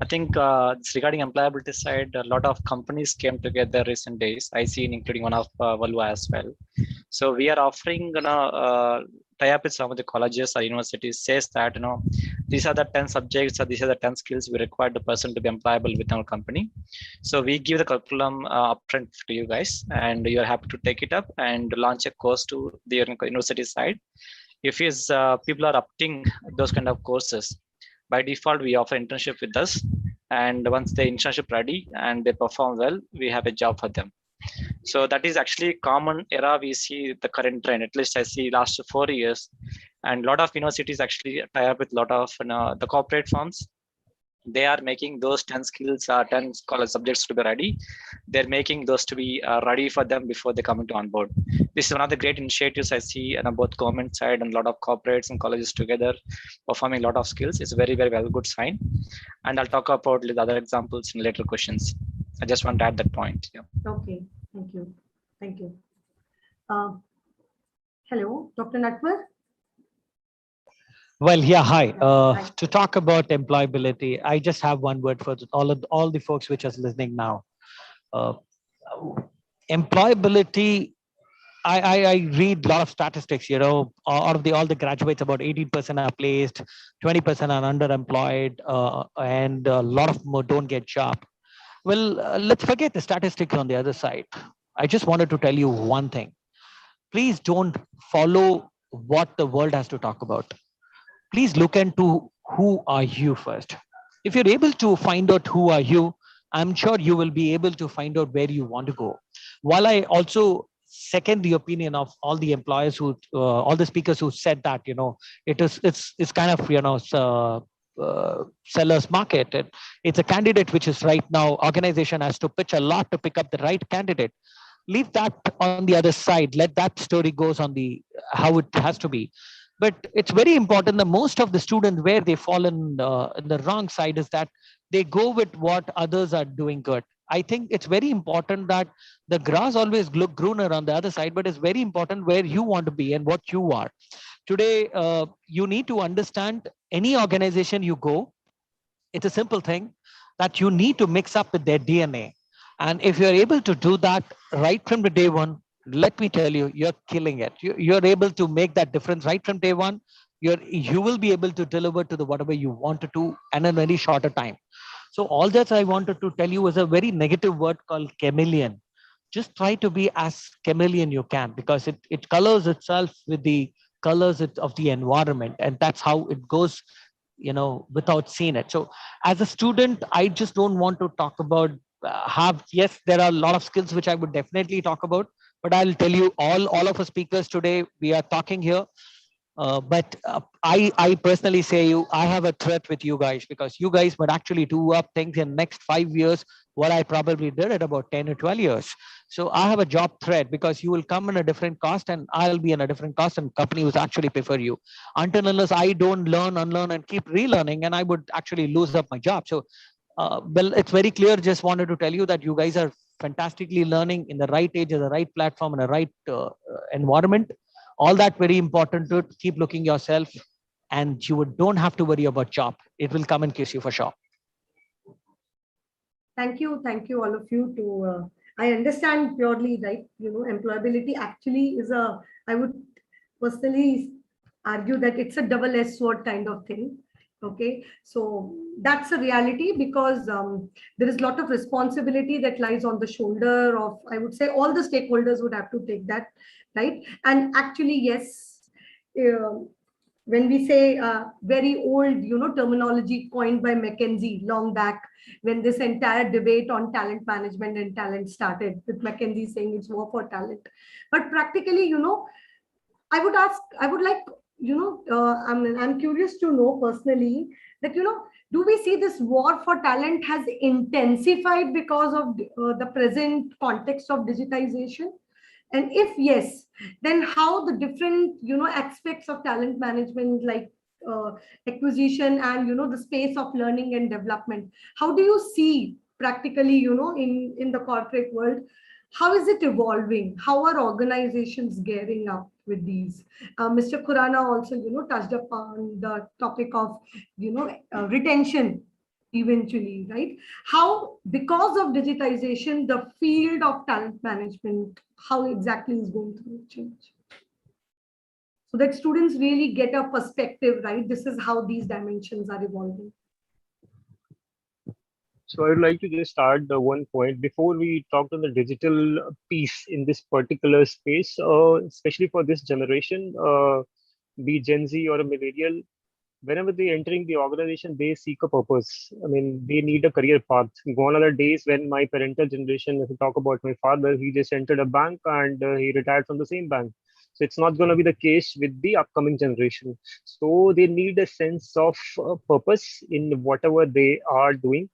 I think it's regarding employability side, a lot of companies came together recent days. I see, including one of Volvo as well. So we are offering, tie up with some of the colleges or universities, says that, these are the 10 subjects or these are the 10 skills we require the person to be employable with our company. So we give the curriculum upfront to you guys, and you're happy to take it up and launch a course to the university side. If people are opting those kind of courses, by default, we offer internship with us. And once the internship ready and they perform well, we have a job for them. So that is actually common era. We see the current trend, at least I see last 4 years. And a lot of universities actually tie up with a lot of the corporate firms. They are making those 10 skills, 10 college subjects to be ready. They're making those to be ready for them before they come into on board. This is one of the great initiatives I see on both government side and a lot of corporates and colleges together performing a lot of skills. It's a very, very well good sign. And I'll talk about the other examples in later questions. I just want to add that point. Yeah. Okay, thank you. Thank you. Hello, Dr. Natwar. Well, yeah, hi. To talk about employability, I just have one word for all the folks which are listening now. Employability, I read a lot of statistics, out of all the graduates, about 18% are placed, 20% are underemployed, and a lot of them don't get job. Well, let's forget the statistics on the other side. I just wanted to tell you one thing. Please don't follow what the world has to talk about. Please look into who are you first. If you're able to find out who are you, I'm sure you will be able to find out where you want to go. While I also second the opinion of all the employers who, all the speakers who said that, it's kind of, seller's market. It's a candidate which is right now, organization has to pitch a lot to pick up the right candidate. Leave that on the other side. Let that story goes on how it has to be. But it's very important that most of the students, where they fall in the wrong side, is that they go with what others are doing good. I think it's very important that the grass always look greener on the other side, but it's very important where you want to be and what you are. Today, you need to understand any organization you go, it's a simple thing that you need to mix up with their DNA. And if you're able to do that right from the day one, let me tell you, you're killing it. You're able to make that difference right from day one. You will be able to deliver to the whatever you want to do in a very shorter time. So all that I wanted to tell you is a very negative word called chameleon. Just try to be as chameleon you can, because it colors itself with the colors of the environment, and that's how it goes, without seeing it. So as a student, I just don't want to talk about yes, there are a lot of skills which I would definitely talk about, but I'll tell you, all of us speakers today, we are talking here. But I personally say I have a threat with you guys, because you guys would actually do up things in next 5 years what I probably did at about 10 or 12 years. So I have a job threat, because you will come in a different cost and I'll be in a different cost, and company will actually prefer you. Until unless I don't learn, unlearn, and keep relearning, and I would actually lose up my job. So well, it's very clear. Just wanted to tell you that you guys are fantastically learning in the right age, in the right platform, in the right environment. All that very important to keep looking yourself, and you don't have to worry about job. It will come and kiss you for sure. Thank you all of you to I understand purely, right? Employability actually is I would personally argue that it's a double-edged sword kind of thing. Okay, so that's a reality, because there is a lot of responsibility that lies on the shoulder of, I would say, all the stakeholders would have to take that, right? And actually, yes, when we say very old, terminology coined by McKinsey long back, when this entire debate on talent management and talent started, with McKinsey saying it's war for talent. But practically, I would like, I'm curious to know personally that, do we see this war for talent has intensified because of the present context of digitization? And if yes, then how the different, aspects of talent management, like acquisition and, the space of learning and development, how do you see practically, in the corporate world, how is it evolving? How are organizations gearing up with these? Mr. Khurana also, touched upon the topic of, retention eventually, right? How, because of digitization, the field of talent management, how exactly is going through change? So that students really get a perspective, right? This is how these dimensions are evolving. So I would like to just start the one point before we talk on the digital piece in this particular space, especially for this generation, be Gen Z or a millennial. Whenever they're entering the organization, they seek a purpose. I mean, they need a career path. Gone are the days when my parental generation, if we talk about my father, he just entered a bank and he retired from the same bank. So it's not going to be the case with the upcoming generation. So they need a sense of purpose in whatever they are doing.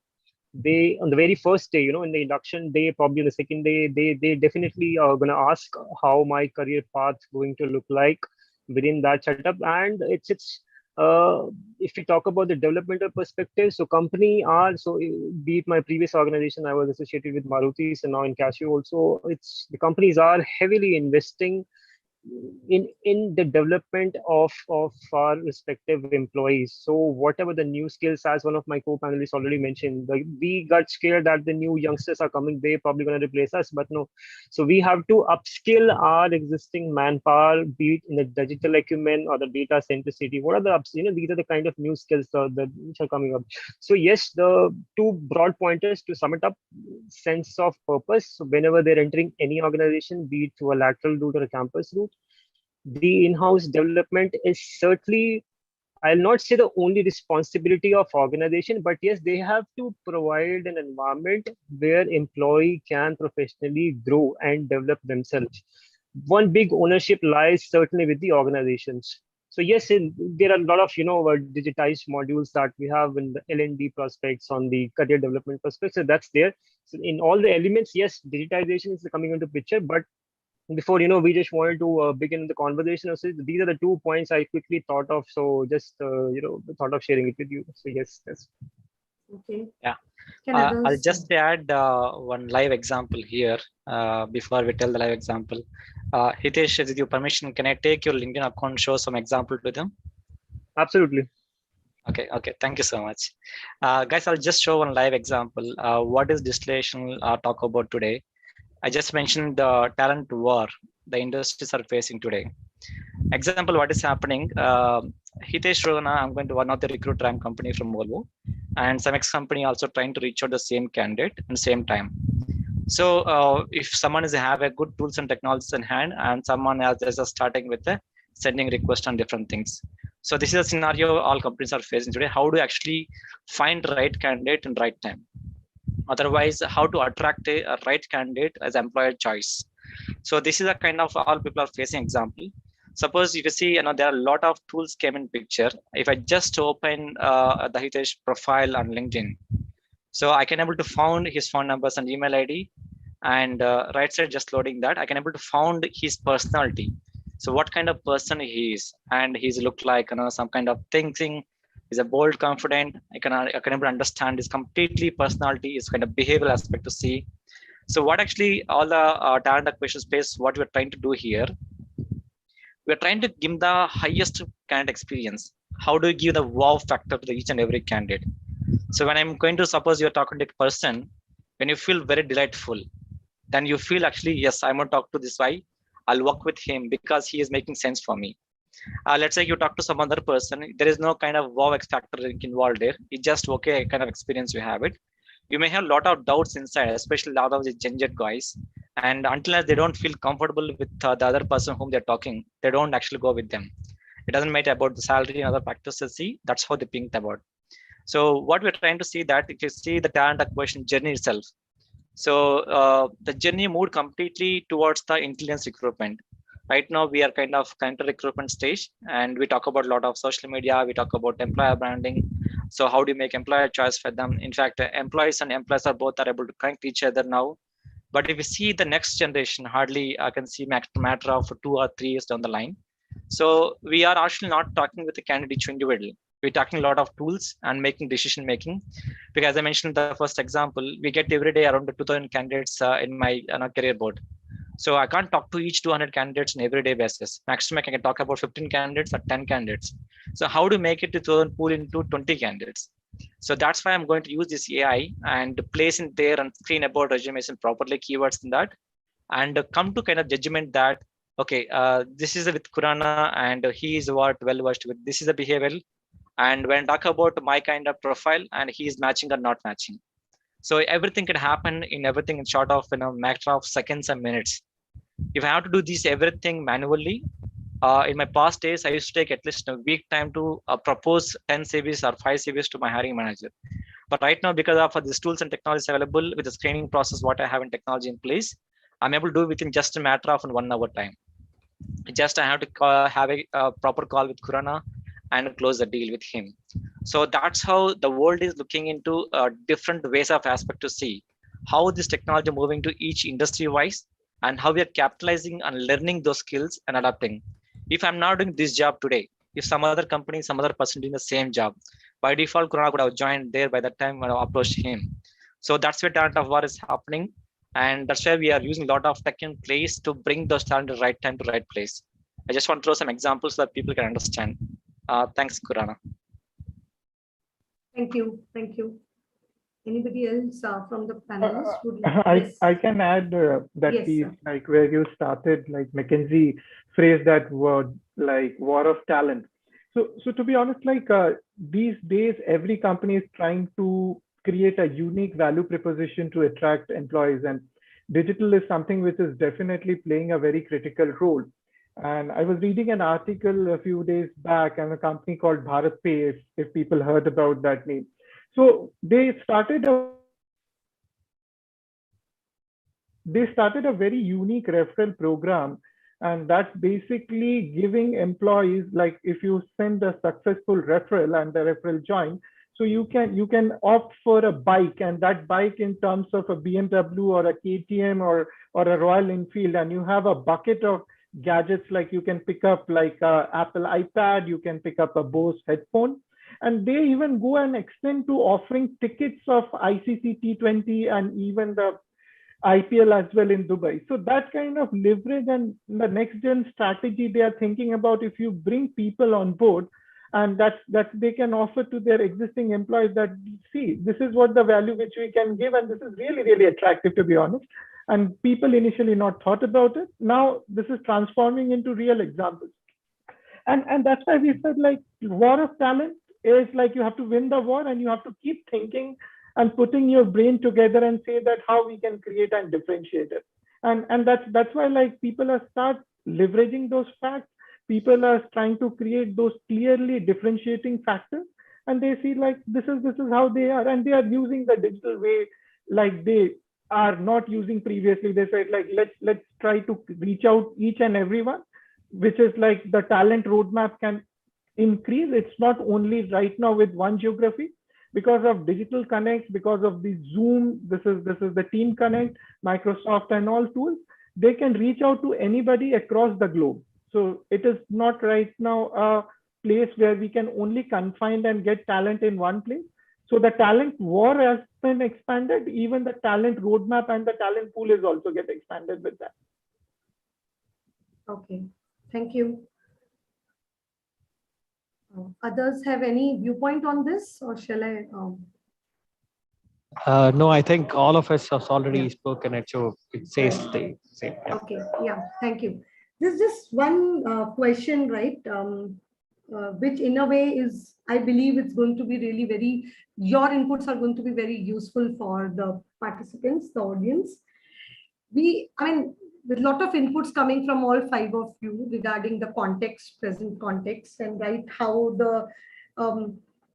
They, on the very first day, in the induction day, probably on the second day, they definitely are going to ask how my career path going to look like within that setup. And it's if we talk about the developmental perspective, so company are, so be it my previous organization, I was associated with Maruti, and now in Casio also, it's the companies are heavily investing in the development of our respective employees. So whatever the new skills, as one of my co-panelists already mentioned, we got scared that the new youngsters are coming, they're probably going to replace us, but no. So we have to upskill our existing manpower, be it in the digital acumen or the data centricity. What are the these are the kind of new skills that which are coming up. So yes, the two broad pointers to sum it up: sense of purpose. So whenever they're entering any organization, be it through a lateral route or a campus route, the in-house development is certainly, I'll not say the only responsibility of organization, but yes, they have to provide an environment where employee can professionally grow and develop themselves. One big ownership lies certainly with the organizations. So yes, there are a lot of digitized modules that we have in the L&D prospects on the career development perspective. So that's there. So in all the elements, yes, digitization is coming into picture. But before we just wanted to begin the conversation. So these are the 2 points I quickly thought of. So just thought of sharing it with you. So yes. Okay. Yeah. I'll just add one live example here before we tell the live example. Hitesh, with your permission, can I take your LinkedIn account, show some example to them? Absolutely. Okay. Thank you so much. Guys, I'll just show one live example. What is distillation talk about today? I just mentioned the talent war the industries are facing today. Example, what is happening? Hitesh, I'm going to one of the recruiter company from Volvo, and some ex-company also trying to reach out the same candidate at the same time. So if someone is have a good tools and technologies in hand, and someone else is starting with the sending requests on different things. So this is a scenario all companies are facing today. How to actually find the right candidate in right time? Otherwise, how to attract a right candidate as employer choice. So this is a kind of all people are facing example. Suppose if you see, there are a lot of tools came in picture. If I just open the Hitesh profile on LinkedIn, so I can able to find his phone numbers and email ID, and right side just loading that, I can able to find his personality. So what kind of person he is, and he's look like some kind of thinking. He's a bold, confident. I can able to understand his completely personality, his kind of behavioral aspect to see. So what actually all the talent acquisition space, what we're trying to do here, we're trying to give the highest candidate experience. How do you give the wow factor to each and every candidate? So when I'm going to suppose you're talking to a person, when you feel very delightful, then you feel actually, yes, I'm going to talk to this guy. I'll work with him because he is making sense for me. Let's say you talk to some other person, there is no kind of wow X factor involved there. It's just okay kind of experience you have it. You may have a lot of doubts inside, especially a lot of the ginger guys. And until they don't feel comfortable with the other person whom they're talking, they don't actually go with them. It doesn't matter about the salary and other factors to see. That's how they think about. So what we're trying to see that if you see the talent acquisition journey itself. So the journey moved completely towards the intelligence recruitment. Right now, we are kind of counter recruitment stage, and we talk about a lot of social media. We talk about employer branding. So how do you make employer choice for them? In fact, employees and employers are both are able to connect each other now. But if you see the next generation, hardly I can see matter of 2 or 3 years down the line. So we are actually not talking with the candidate each individual. We're talking a lot of tools and making decision making. Because as I mentioned the first example, we get every day around 2,000 candidates in my career board. So I can't talk to each 200 candidates on everyday basis. Maximum I can talk about 15 candidates or 10 candidates. So how to make it to 2,000 pool into 20 candidates? So that's why I'm going to use this AI and place in there and screen about resumes and properly keywords in that, and come to kind of judgment that, okay, this is with Khurana and he is what well versed with. This is a behavioral. And when I talk about my kind of profile and he is matching or not matching. So everything can happen in everything in short of matter of seconds and minutes. If I have to do this everything manually, in my past days, I used to take at least a week time to propose 10 CVs or 5 CVs to my hiring manager. But right now, because of these tools and technologies available with the screening process, what I have in technology in place, I'm able to do within just a matter of 1 hour time. Just I have to have a proper call with Khurana and close the deal with him. So that's how the world is looking into different ways of aspect to see how this technology moving to each industry wise and how we are capitalizing and learning those skills and adapting. If I'm not doing this job today, if some other company, some other person doing the same job, by default, Khurana could have joined there by that time when I approached him. So that's where talent of war is happening. And that's why we are using a lot of tech in place to bring those talent to right time to right place. I just want to throw some examples so that people can understand. Thanks, Khurana. Thank you. Thank you. Anybody else from the panelists would like? I can add that yes, piece, like where you started, like McKinsey phrased that word, like war of talent. So to be honest, like these days, every company is trying to create a unique value proposition to attract employees, and digital is something which is definitely playing a very critical role. And I was reading an article a few days back, and a company called BharatPay, if people heard about that name. So they started a very unique referral program, and that's basically giving employees, like if you send a successful referral and the referral join, so you can opt for a bike, and that bike in terms of a BMW or a KTM or a Royal Enfield, and you have a bucket of gadgets, like you can pick up like a Apple iPad, you can pick up a Bose headphone. And they even go and extend to offering tickets of ICC T20 and even the IPL as well in Dubai. So that kind of leverage and the next gen strategy they are thinking about, if you bring people on board, and that they can offer to their existing employees that, see, this is what the value which we can give, and this is really, really attractive, to be honest. And people initially not thought about it. Now this is transforming into real examples. And that's why we said, like, war of talent is like you have to win the war, and you have to keep thinking and putting your brain together and say that how we can create and differentiate it. And that's why, like, people are start leveraging those facts. People are trying to create those clearly differentiating factors, and they see like this is how they are, and they are using the digital way like they are not using previously. They said, like, let's try to reach out each and everyone, which is like the talent roadmap can increase. It's not only right now with one geography, because of digital connects, because of the Zoom, this is the Team Connect, Microsoft and all tools, they can reach out to anybody across the globe. So it is not right now a place where we can only confine and get talent in one place. So the talent war has been expanded. Even the talent roadmap and the talent pool is also get expanded with that. Okay, thank you. Others have any viewpoint on this, or shall I? No, I think all of us have already spoken it, so it says the same. Yeah. Okay, yeah, thank you. There's just one question, right? Which in a way is, I believe it's going to be really very, your inputs are going to be very useful for the participants, the audience. I mean, with a lot of inputs coming from all five of you regarding the context, present context, and right how the,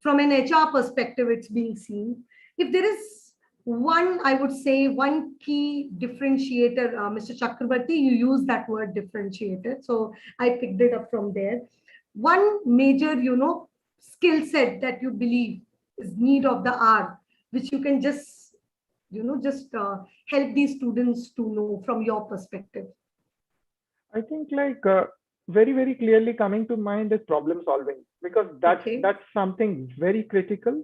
from an HR perspective, it's being seen. If there is one, I would say one key differentiator, Mr. Chakraborty, you use that word differentiator. So I picked it up from there. One major, skill set that you believe is need of the hour, which you can just, help these students to know from your perspective. I think very, very clearly coming to mind is problem solving, because that's something very critical.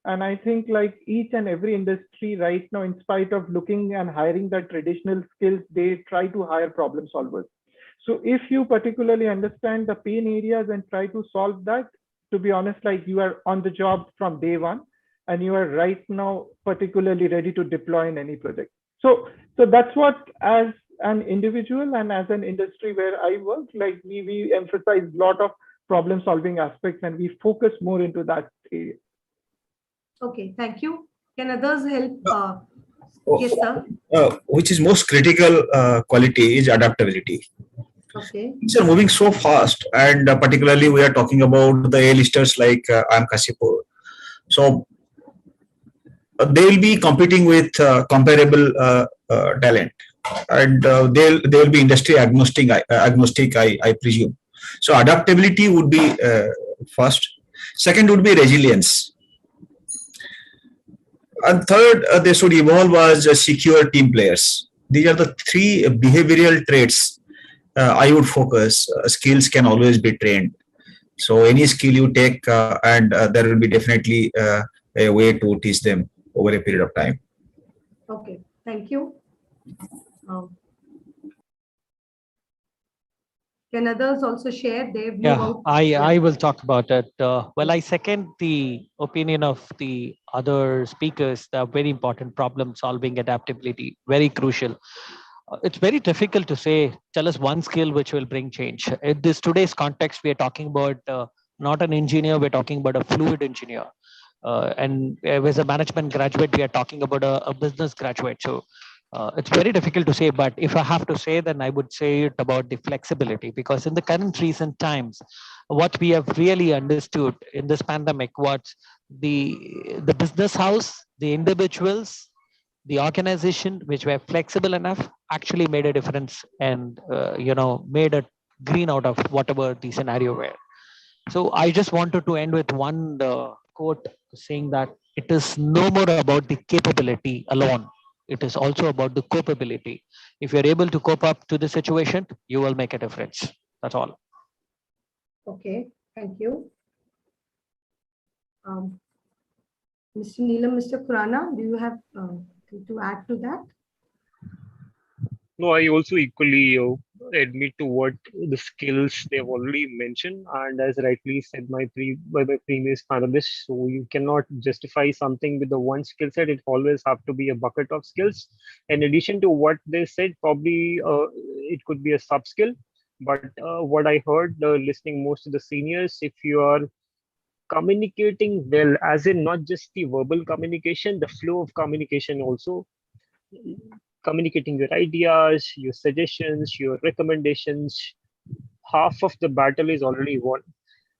And I think each and every industry right now, in spite of looking and hiring the traditional skills, they try to hire problem solvers. So if you particularly understand the pain areas and try to solve that, to be honest, you are on the job from day one, and you are right now particularly ready to deploy in any project. So that's what, as an individual and as an industry where I work, we emphasize a lot of problem solving aspects, and we focus more into that area. Okay, thank you. Can others help? Yes, sir. Which is most critical quality is adaptability. Okay. Things are moving so fast, and particularly we are talking about the A-listers like IIM Kashipur. So they will be competing with comparable talent, and they'll be industry agnostic. I presume. So adaptability would be first. Second would be resilience. And third, they should evolve as secure team players. These are the three behavioral traits I would focus. Skills can always be trained. So any skill you take, and there will be definitely a way to teach them over a period of time. Okay, thank you. Can others also share their view? Yeah, I will talk about it. Well, I second the opinion of the other speakers. The very important problem solving, adaptability, very crucial. It's very difficult to say, tell us one skill which will bring change. In this today's context, we are talking about not an engineer, we're talking about a fluid engineer. And as a management graduate, we are talking about a business graduate. So it's very difficult to say, but if I have to say, then I would say it about the flexibility, because in the current recent times, what we have really understood in this pandemic, what the business house, the individuals, the organization which were flexible enough actually made a difference, and made a green out of whatever the scenario were. So I just wanted to end with one quote saying that it is no more about the capability alone. It is also about the copability. If you're able to cope up to the situation, you will make a difference. That's all. Okay, thank you. Mr. Neelam, Mr. Khurana, do you have to add to that? No, I also equally admit to what the skills they've already mentioned, and as rightly said by my previous panelists, so you cannot justify something with the one skill set. It always have to be a bucket of skills. In addition to what they said, probably it could be a sub skill. But what I heard listening most to the seniors, if you are communicating well, as in not just the verbal communication, the flow of communication also, communicating your ideas, your suggestions, your recommendations, half of the battle is already won.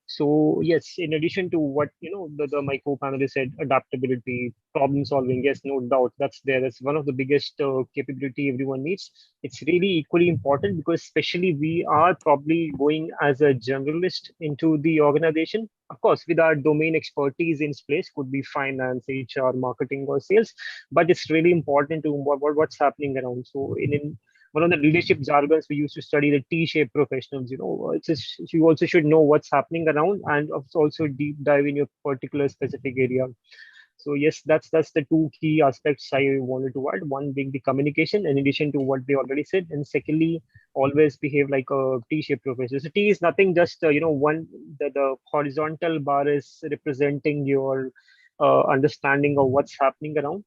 So yes, in addition to what my co-panelist said, adaptability, problem solving, yes, no doubt that's there. That's one of the biggest capability everyone needs. It's really equally important because especially we are probably going as a generalist into the organization. Of course, with our domain expertise in place, could be finance, HR, marketing, or sales, but it's really important to what's happening around. So in one of the leadership jargons we used to study, the T-shaped professionals. It's just, you also should know what's happening around and also deep dive in your particular specific area. So yes, that's the two key aspects I wanted to add. One being the communication, in addition to what they already said, and secondly, always behave like a T-shaped professional. So T is nothing, just one, the horizontal bar is representing your understanding of what's happening around.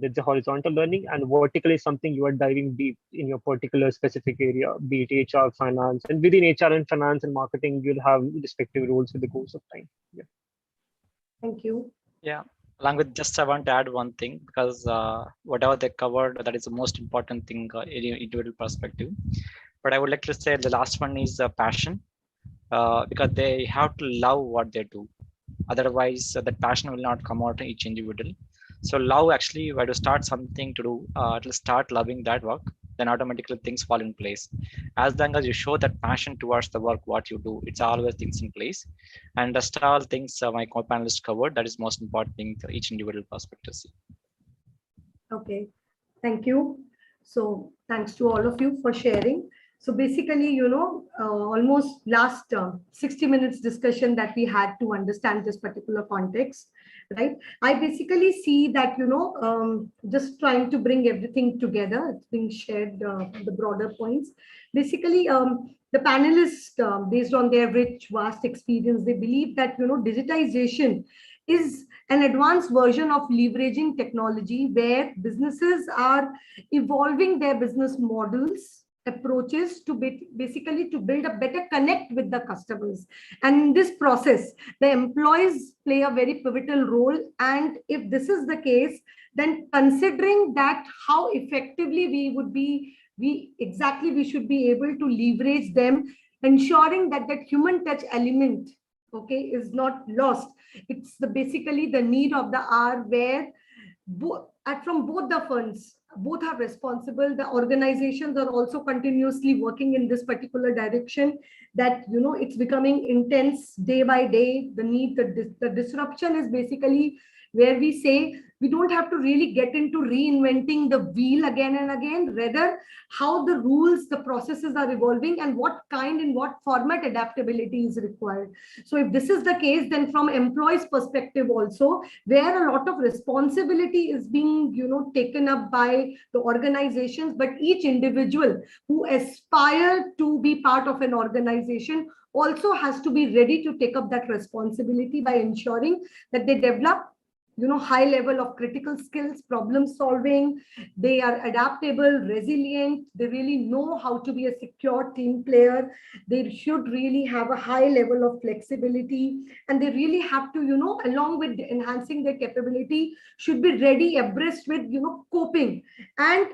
That's the horizontal learning, and vertical is something you are diving deep in your particular specific area, be it HR, finance, and within HR and finance and marketing, you'll have respective roles with the course of time. Yeah. Thank you. Yeah. Along with just, I want to add one thing, because whatever they covered, that is the most important thing in your individual perspective. But I would like to say the last one is passion, because they have to love what they do. Otherwise, that passion will not come out in each individual. So love, actually, when you start something to do, it will start loving that work, then automatically things fall in place. As long as you show that passion towards the work, what you do, it's always things in place. And rest all things my co-panelists covered, that is most important thing for each individual perspective. Okay, thank you. So thanks to all of you for sharing. So basically, almost last 60 minutes discussion that we had to understand this particular context, right? I basically see that, just trying to bring everything together, it's being shared, the broader points. Basically, the panelists, based on their rich, vast experience, they believe that, digitization is an advanced version of leveraging technology where businesses are evolving their business models, approaches to basically to build a better connect with the customers. And in this process, the employees play a very pivotal role. And if this is the case, then considering that how effectively we should be able to leverage them, ensuring that that human touch element, okay, is not lost. It's basically the need of the hour where from both the funds, both are responsible. The organizations are also continuously working in this particular direction, that it's becoming intense day by day. The need, the disruption is basically where we say we don't have to really get into reinventing the wheel again and again, rather how the rules, the processes are evolving and what kind and what format adaptability is required. So if this is the case, then from employees' perspective also, where a lot of responsibility is being, taken up by the organizations, but each individual who aspire to be part of an organization also has to be ready to take up that responsibility by ensuring that they develop high level of critical skills, problem solving. They are adaptable, resilient. They really know how to be a secure team player. They should really have a high level of flexibility, and they really have to, along with enhancing their capability, should be ready, abreast with, coping. And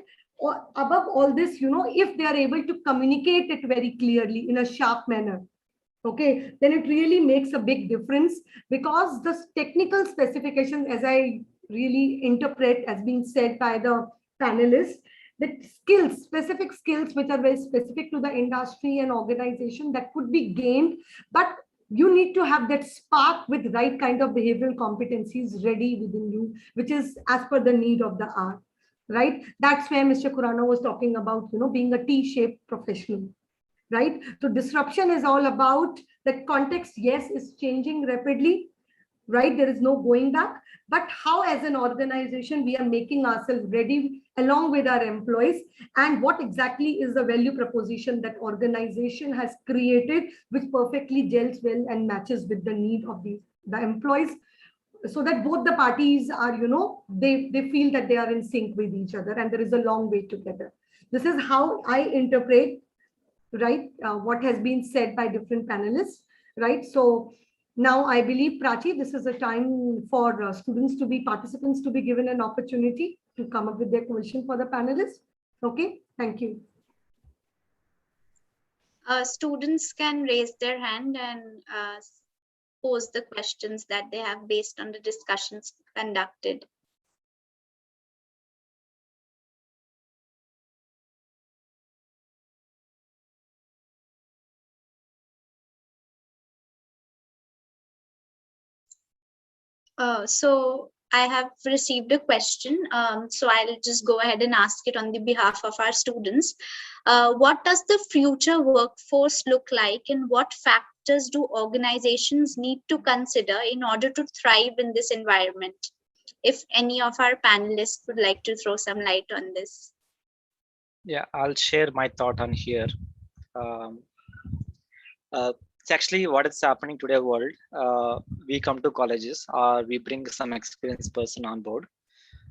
above all this, if they are able to communicate it very clearly in a sharp manner, okay, then it really makes a big difference, because the technical specifications, as I really interpret as being said by the panelists, the skills, specific skills which are very specific to the industry and organization, that could be gained, but you need to have that spark with right kind of behavioral competencies ready within you, which is as per the need of the hour, right? That's where Mr. Khurana was talking about, being a T-shaped professional. Right? So disruption is all about that context, yes, is changing rapidly, right? There is no going back, but how as an organization we are making ourselves ready along with our employees, and what exactly is the value proposition that organization has created, which perfectly gels well and matches with the need of the employees, so that both the parties are, they feel that they are in sync with each other and there is a long way together. This is how I interpret, right, what has been said by different panelists, right? So now I believe, Prachi, this is a time for participants to be given an opportunity to come up with their question for the panelists. Okay, thank you. Students can raise their hand and pose the questions that they have based on the discussions conducted. So I have received a question. So I'll just go ahead and ask it on the behalf of our students. What does the future workforce look like, and what factors do organizations need to consider in order to thrive in this environment? If any of our panelists would like to throw some light on this. Yeah, I'll share my thought on here. It's actually what is happening today world. We come to colleges or we bring some experienced person on board.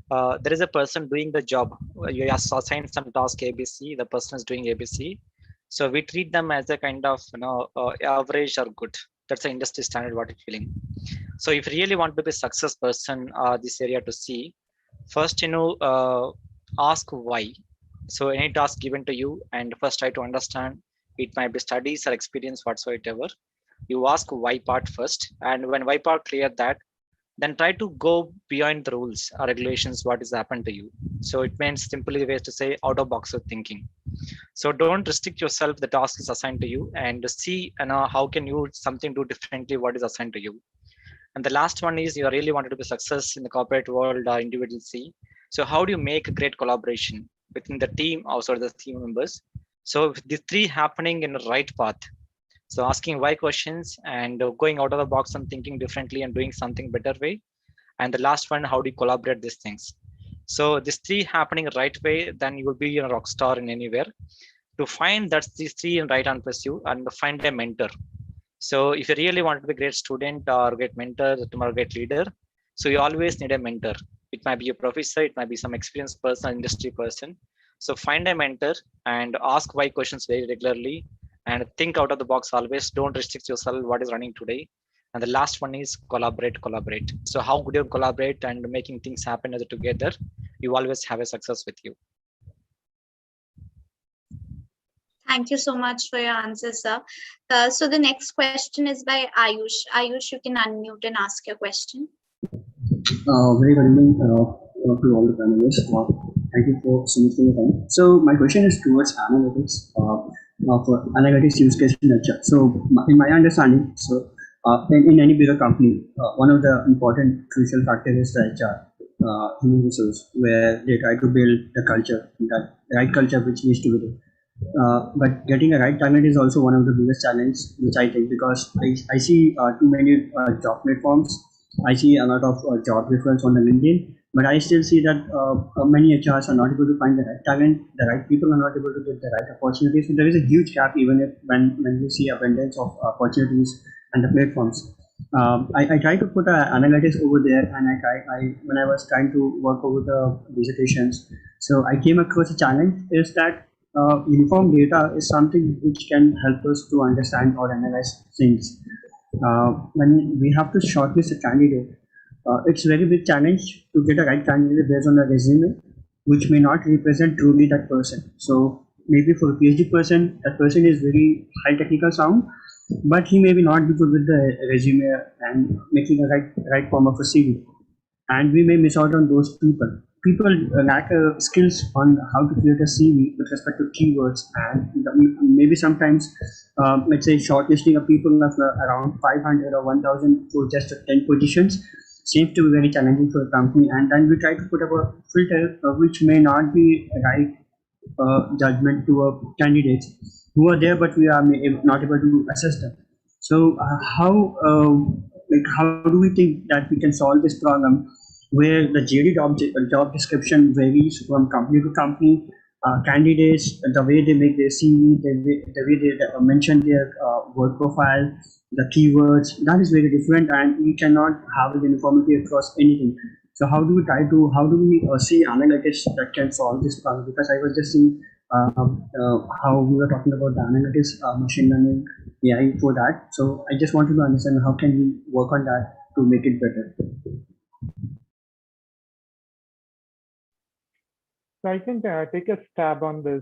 there is a person doing the job. You assign some task ABC, the person is doing ABC. So we treat them as a kind of average or good. That's the industry standard what it's feeling. So if you really want to be a success person, this area to see, first ask why. So any task given to you, and first try to understand. It might be studies or experience whatsoever. You ask why part first, and when why part clear that, then try to go beyond the rules or regulations what has happened to you. So it means simply ways to say out of box of thinking. So don't restrict yourself, the task is assigned to you, and see how can you something do differently what is assigned to you. And the last one is you really wanted to be success in the corporate world or individual C. So how do you make a great collaboration within the team, also the team members? So the three happening in the right path. So asking why questions and going out of the box and thinking differently and doing something better way. And the last one, how do you collaborate these things? So these three happening right way, then you will be a rock star in anywhere. To find that these three in right and pursue and find a mentor. So if you really want to be a great student or great mentor, tomorrow great leader, so you always need a mentor. It might be a professor, it might be some experienced person, industry person. So find a mentor and ask why questions very regularly and think out of the box always. Don't restrict yourself what is running today. And the last one is collaborate. So how could you collaborate and making things happen as a together? You always have a success with you. Thank you so much for your answer, sir. So the next question is by Ayush. Ayush, you can unmute and ask your question. Very good evening to all the panelists. Thank you for so much for your time. So my question is towards analytics for analytics use case in HR. So in my understanding, so in any bigger company, one of the important crucial factors is the HR, human resource, where they try to build the culture, that right culture which needs to be there. But getting a right talent is also one of the biggest challenges, which I think, because I see too many job platforms. I see a lot of job referrals on the LinkedIn, but I still see that many HRs are not able to find the right talent, the right people are not able to get the right opportunities. So there is a huge gap, even if when you see abundance of opportunities and the platforms. I try to put analytics over there, and when I was trying to work over the dissertations, so I came across a challenge is that uniform data is something which can help us to understand or analyze things. When we have to shortlist a candidate, it's a very big challenge to get a right candidate based on a resume, which may not represent truly that person. So maybe for a PhD person, that person is very high technical sound, but he may be not be good with the resume and making a right form of a CV. And we may miss out on those people. People lack skills on how to create a CV with respect to keywords, and maybe sometimes, let's say, shortlisting of people of around 500 or 1,000 for just 10 positions seems to be very challenging for a company. And then we try to put up a filter which may not be right judgment to candidates who are there, but we are not able to assess them. So how do we think that we can solve this problem, where the JD job description varies from company to company, candidates, the way they make their CV, the way they mention their work profile, the keywords, that is very different, and we cannot have uniformity across anything. So how do we see analytics that can solve this problem? Because I was just seeing how we were talking about the analytics, machine learning, AI for that. So I just wanted to understand how can we work on that to make it better. So I can take a stab on this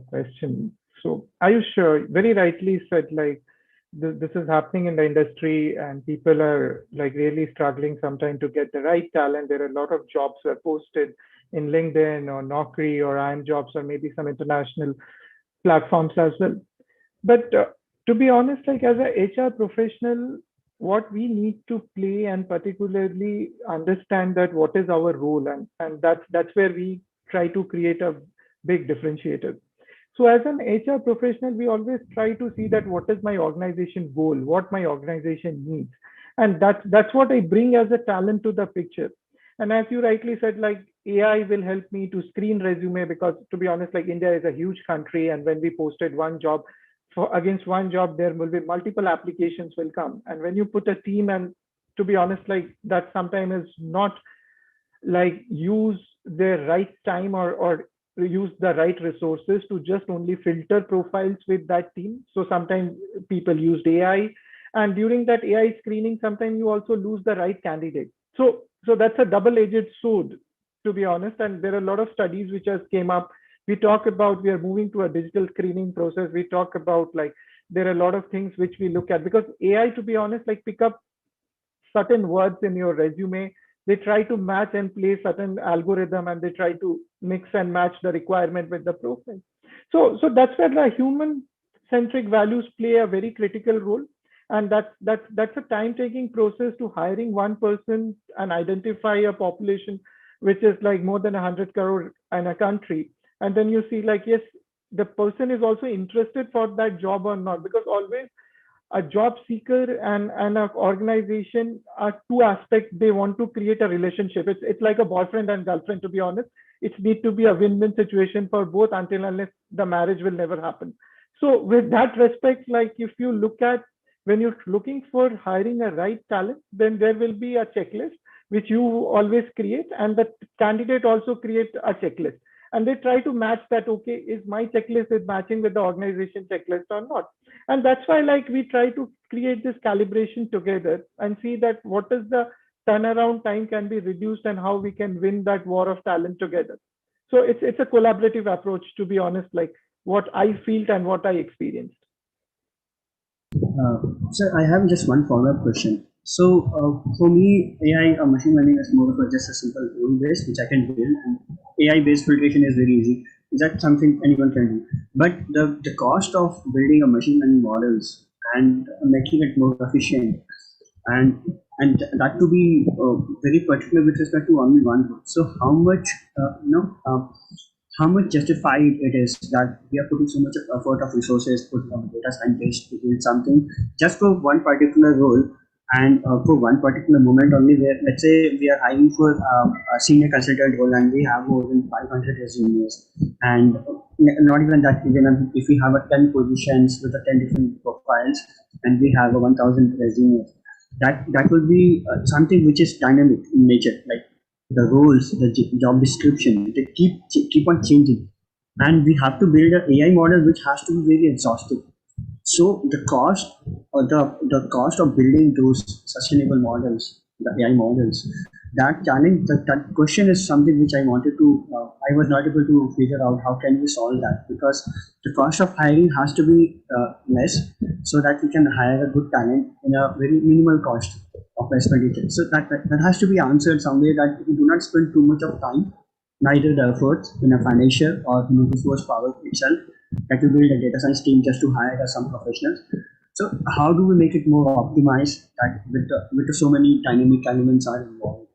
question. So Ayush very rightly said, like, this is happening in the industry, and people are like really struggling sometimes to get the right talent. There are a lot of jobs that are posted in LinkedIn or Naukri or IIM Jobs or maybe some international platforms as well. But to be honest, like as a HR professional, what we need to play and particularly understand that what is our role, and that's where we try to create a big differentiator. So as an HR professional, we always try to see that what is my organization goal, what my organization needs. And that's what I bring as a talent to the picture. And as you rightly said, like AI will help me to screen resume, because to be honest, like India is a huge country. And when we posted one job against one job, there will be multiple applications will come. And when you put a team, and to be honest, like that sometimes is not like use their right time or use the right resources to just only filter profiles with that team. So sometimes people used AI, and during that AI screening, sometimes you also lose the right candidate. So that's a double-edged sword, to be honest. And there are a lot of studies which has came up. We talk about we are moving to a digital screening process. We talk about like there are a lot of things which we look at, because AI, to be honest, like pick up certain words in your resume. They try to match and play certain algorithm, and they try to mix and match the requirement with the profile. So that's where the human centric values play a very critical role. And that's a time taking process to hiring one person and identify a population which is like more than 100 crore in a country. And then you see like, yes, the person is also interested for that job or not, because always a job seeker and an organization are two aspects. They want to create a relationship. It's like a boyfriend and girlfriend, to be honest. It needs to be a win-win situation for both, until unless the marriage will never happen. So with that respect, like if you look at, when you're looking for hiring a right talent, then there will be a checklist which you always create, and the candidate also create a checklist, and they try to match that. Okay, is my checklist is matching with the organization checklist or not? And that's why like we try to create this calibration together and see that what is the turnaround time can be reduced and how we can win that war of talent together. So it's a collaborative approach, to be honest, like what I felt and what I experienced. Sir, I have just one follow-up question. So for me, AI or machine learning is more of just a simple rule base which I can build, and AI-based filtration is very easy. That's something anyone can do. But the cost of building a machine learning models and making it more efficient, and that to be very particular with respect to only one role. So how much how much justified it is that we are putting so much effort of resources, put data scientists to build something just for one particular role, and for one particular moment only, where let's say we are hiring for a senior consultant role and we have more than 500 resumes, and not even that, even if we have a 10 positions with a 10 different profiles and we have a 1000 resumes, that will be something which is dynamic in nature. Like the roles, the job description, they keep on changing, and we have to build an AI model which has to be very exhaustive. So the cost, or the cost of building those sustainable models, the AI models, that challenge, that question is something which I wanted to, I was not able to figure out how can we solve that, because the cost of hiring has to be less, so that we can hire a good talent in a very minimal cost of expenditure. So that has to be answered somewhere, that we do not spend too much of time, neither the efforts in a financial or human resource power itself, that we build a data science team just to hire some professionals. So how do we make it more optimized, that with so many dynamic elements are involved?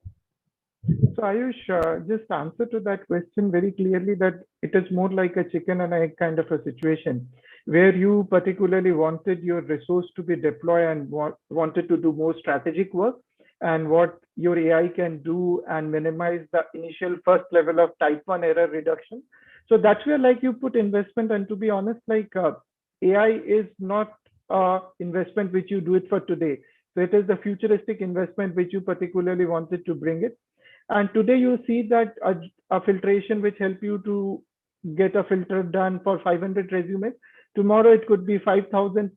So Ayush, just answer to that question very clearly, that it is more like a chicken and egg kind of a situation, where you particularly wanted your resource to be deployed and wanted to do more strategic work, and what your AI can do and minimize the initial first level of type 1 error reduction. So that's where like you put investment. And to be honest, like AI is not investment which you do it for today. So it is the futuristic investment which you particularly wanted to bring it. And today you see that a filtration which help you to get a filter done for 500 resumes. Tomorrow it could be 5,000.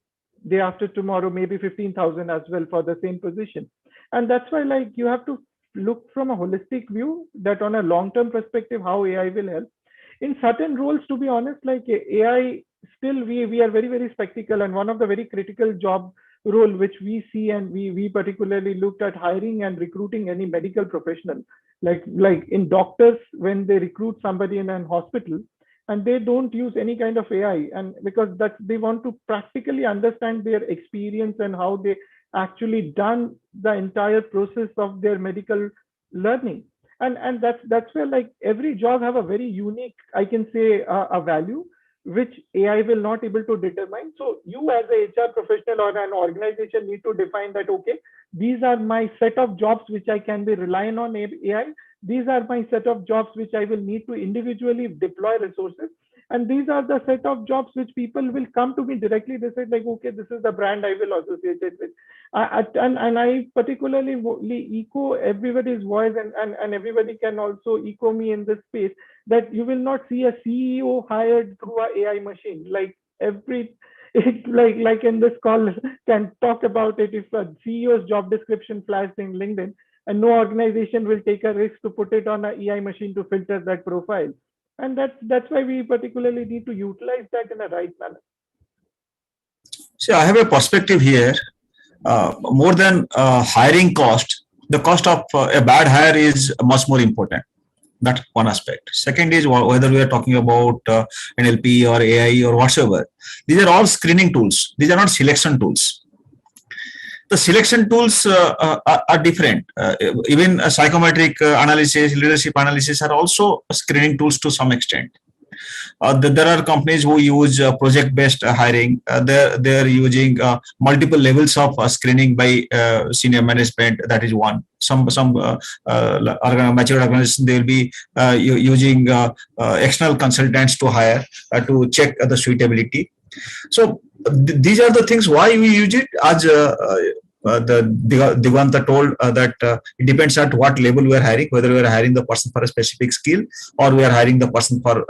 Day after tomorrow, maybe 15,000 as well for the same position. And that's why like you have to look from a holistic view, that on a long-term perspective, how AI will help. In certain roles, to be honest, like AI, still we are very, very skeptical. And one of the very critical job role which we see, and we particularly looked at hiring and recruiting any medical professional, like in doctors, when they recruit somebody in an hospital, and they don't use any kind of AI, and because that they want to practically understand their experience and how they actually done the entire process of their medical learning. And that's where like every job have a very unique, I can say, a value which AI will not able to determine. So you as a HR professional or an organization need to define that, okay, these are my set of jobs which I can be relying on AI. These are my set of jobs which I will need to individually deploy resources. And these are the set of jobs which people will come to me directly. They said like, okay, this is the brand I will associate it with. And I particularly echo everybody's voice, and everybody can also echo me in this space, that you will not see a CEO hired through a AI machine. Like like in this call can talk about it. If a CEO's job description flashed in LinkedIn, and no organization will take a risk to put it on an AI machine to filter that profile. And that's why we particularly need to utilize that in a right manner. So I have a perspective here. More than hiring cost, the cost of a bad hire is much more important. That's one aspect. Second is whether we are talking about NLP or AI or whatsoever. These are all screening tools. These are not selection tools. The selection tools are different. Even psychometric analysis, leadership analysis are also screening tools to some extent. There are companies who use project-based hiring. They're using multiple levels of screening by senior management. That is one. Some mature organizations, they will be using external consultants to hire to check the suitability. So these are the things why we use it. As the Digwanta told that it depends at what level we are hiring, whether we are hiring the person for a specific skill or we are hiring the person for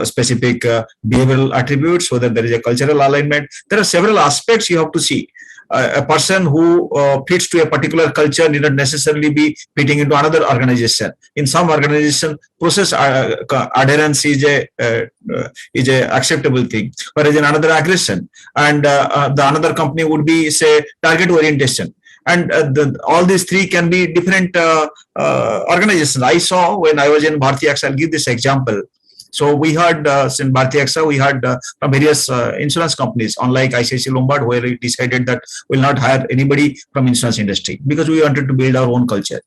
specific behavioral attributes, whether there is a cultural alignment. There are several aspects you have to see. A person who fits to a particular culture need not necessarily be fitting into another organization. In some organization, process adherence is a acceptable thing, whereas in another aggression, and the another company would be, say, target orientation. And all these three can be different organizations. I saw when I was in Bharti AXA, I'll give this example. So we had in Bharti AXA, we had from various insurance companies, unlike ICICI Lombard, where we decided that we'll not hire anybody from insurance industry because we wanted to build our own culture.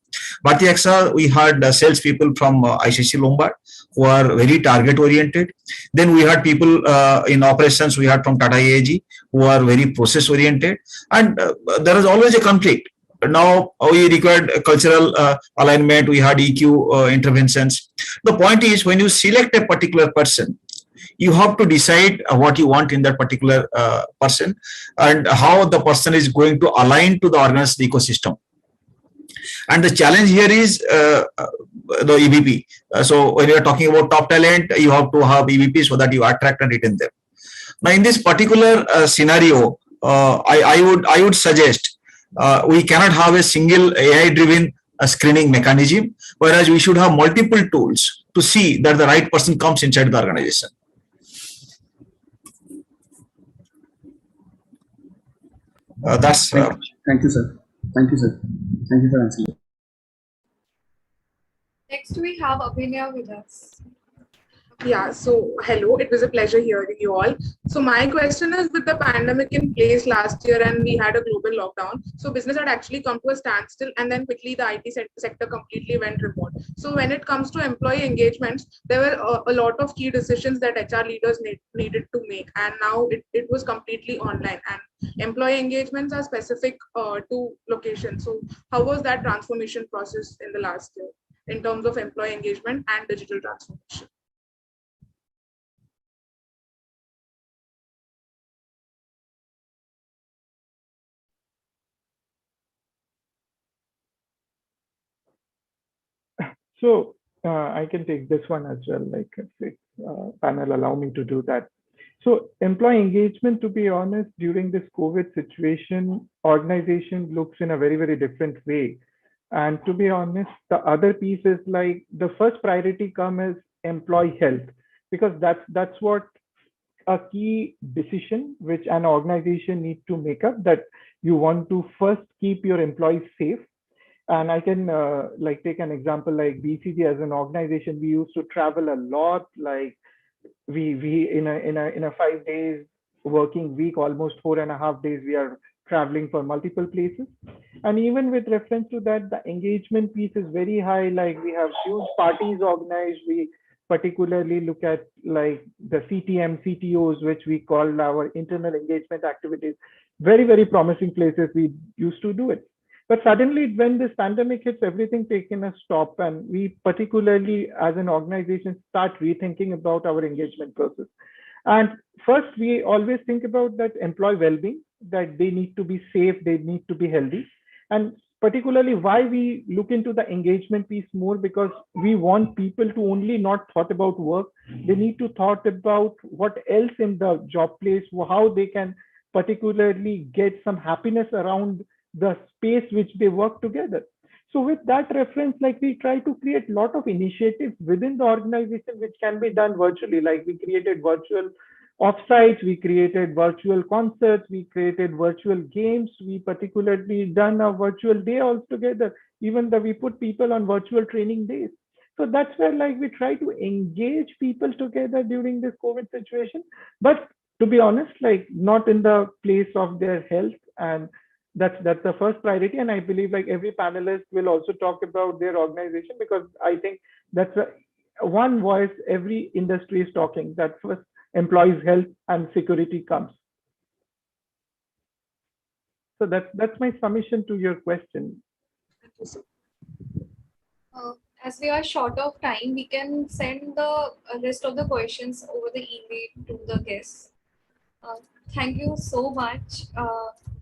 Bharti AXA, we had salespeople from ICICI Lombard who are very target oriented. Then we had people in operations, we had from Tata AIG who are very process oriented. And there is always a conflict. Now we required cultural alignment, we had EQ interventions. The point is, when you select a particular person, you have to decide what you want in that particular person and how the person is going to align to the organized ecosystem. And the challenge here is the EVP. So when you are talking about top talent, you have to have EVP so that you attract and retain them. Now in this particular scenario, I would suggest we cannot have a single AI-driven screening mechanism, whereas we should have multiple tools to see that the right person comes inside the organization. That's. Thank you, sir. Thank you, sir. Thank you for answering. Next, we have Abhinaya with us. Yeah, so hello, it was a pleasure hearing you all. So my question is, with the pandemic in place last year and we had a global lockdown, so business had actually come to a standstill, and then quickly the IT sector completely went remote. So when it comes to employee engagements, there were a lot of key decisions that HR leaders needed to make, and now it was completely online, and employee engagements are specific to location. So how was that transformation process in the last year in terms of employee engagement and digital transformation? So I can take this one as well, like if panel allow me to do that. So employee engagement, to be honest, during this COVID situation, organization looks in a very, very different way. And to be honest, the other piece is like the first priority come is employee health, because that's what a key decision which an organization needs to make up, that you want to first keep your employees safe. And I can like take an example like BCG as an organization. We used to travel a lot. Like we in a 5 days working week, almost 4.5 days, we are traveling for multiple places. And even with reference to that, the engagement piece is very high. Like we have huge parties organized. We particularly look at like the CTM, CTOs, which we call our internal engagement activities. Very, very promising places we used to do it. But suddenly, when this pandemic hits, everything taken a stop, and we particularly as an organization start rethinking about our engagement process. And first, we always think about that employee well-being, that they need to be safe, they need to be healthy. And particularly why we look into the engagement piece more, because we want people to only not thought about work, they need to thought about what else in the job place, how they can particularly get some happiness around the space which they work together. So with that reference, like we try to create a lot of initiatives within the organization which can be done virtually. Like we created virtual offsites, we created virtual concerts, we created virtual games, we particularly done a virtual day altogether. Even though we put people on virtual training days. So that's where like we try to engage people together during this COVID situation. But to be honest, like not in the place of their health, and that's the first priority. And I believe like every panelist will also talk about their organization, because I think that's one voice every industry is talking, that first employees' health and security comes. So that's my submission to your question. As we are short of time, we can send the rest of the questions over the email to the guests. Thank you so much,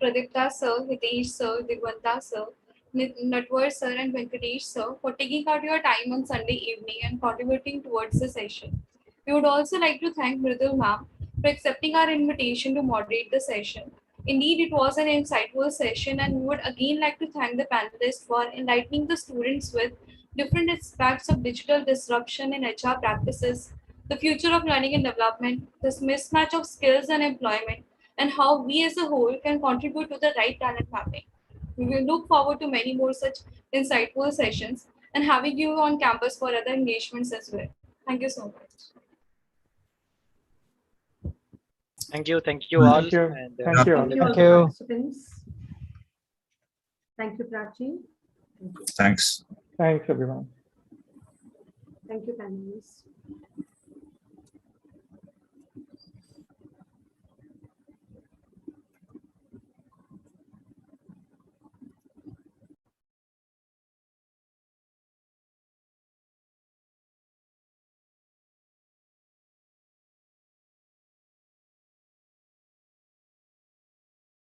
Pradipta sir, Hitesh sir, Digwanta sir, Natwar sir, and Venkatesh sir, for taking out your time on Sunday evening and contributing towards the session. We would also like to thank Mirdula ma'am for accepting our invitation to moderate the session. Indeed, it was an insightful session, and we would again like to thank the panelists for enlightening the students with different aspects of digital disruption in HR practices, the future of learning and development, this mismatch of skills and employment, and how we as a whole can contribute to the right talent mapping. We will look forward to many more such insightful sessions and having you on campus for other engagements as well. Thank you so much. Thank you all. Thank you. And, Thank you. Thank you all Thank the you. participants. Thank you, Prachi. Thanks. Thanks, everyone. Thank you, panelists.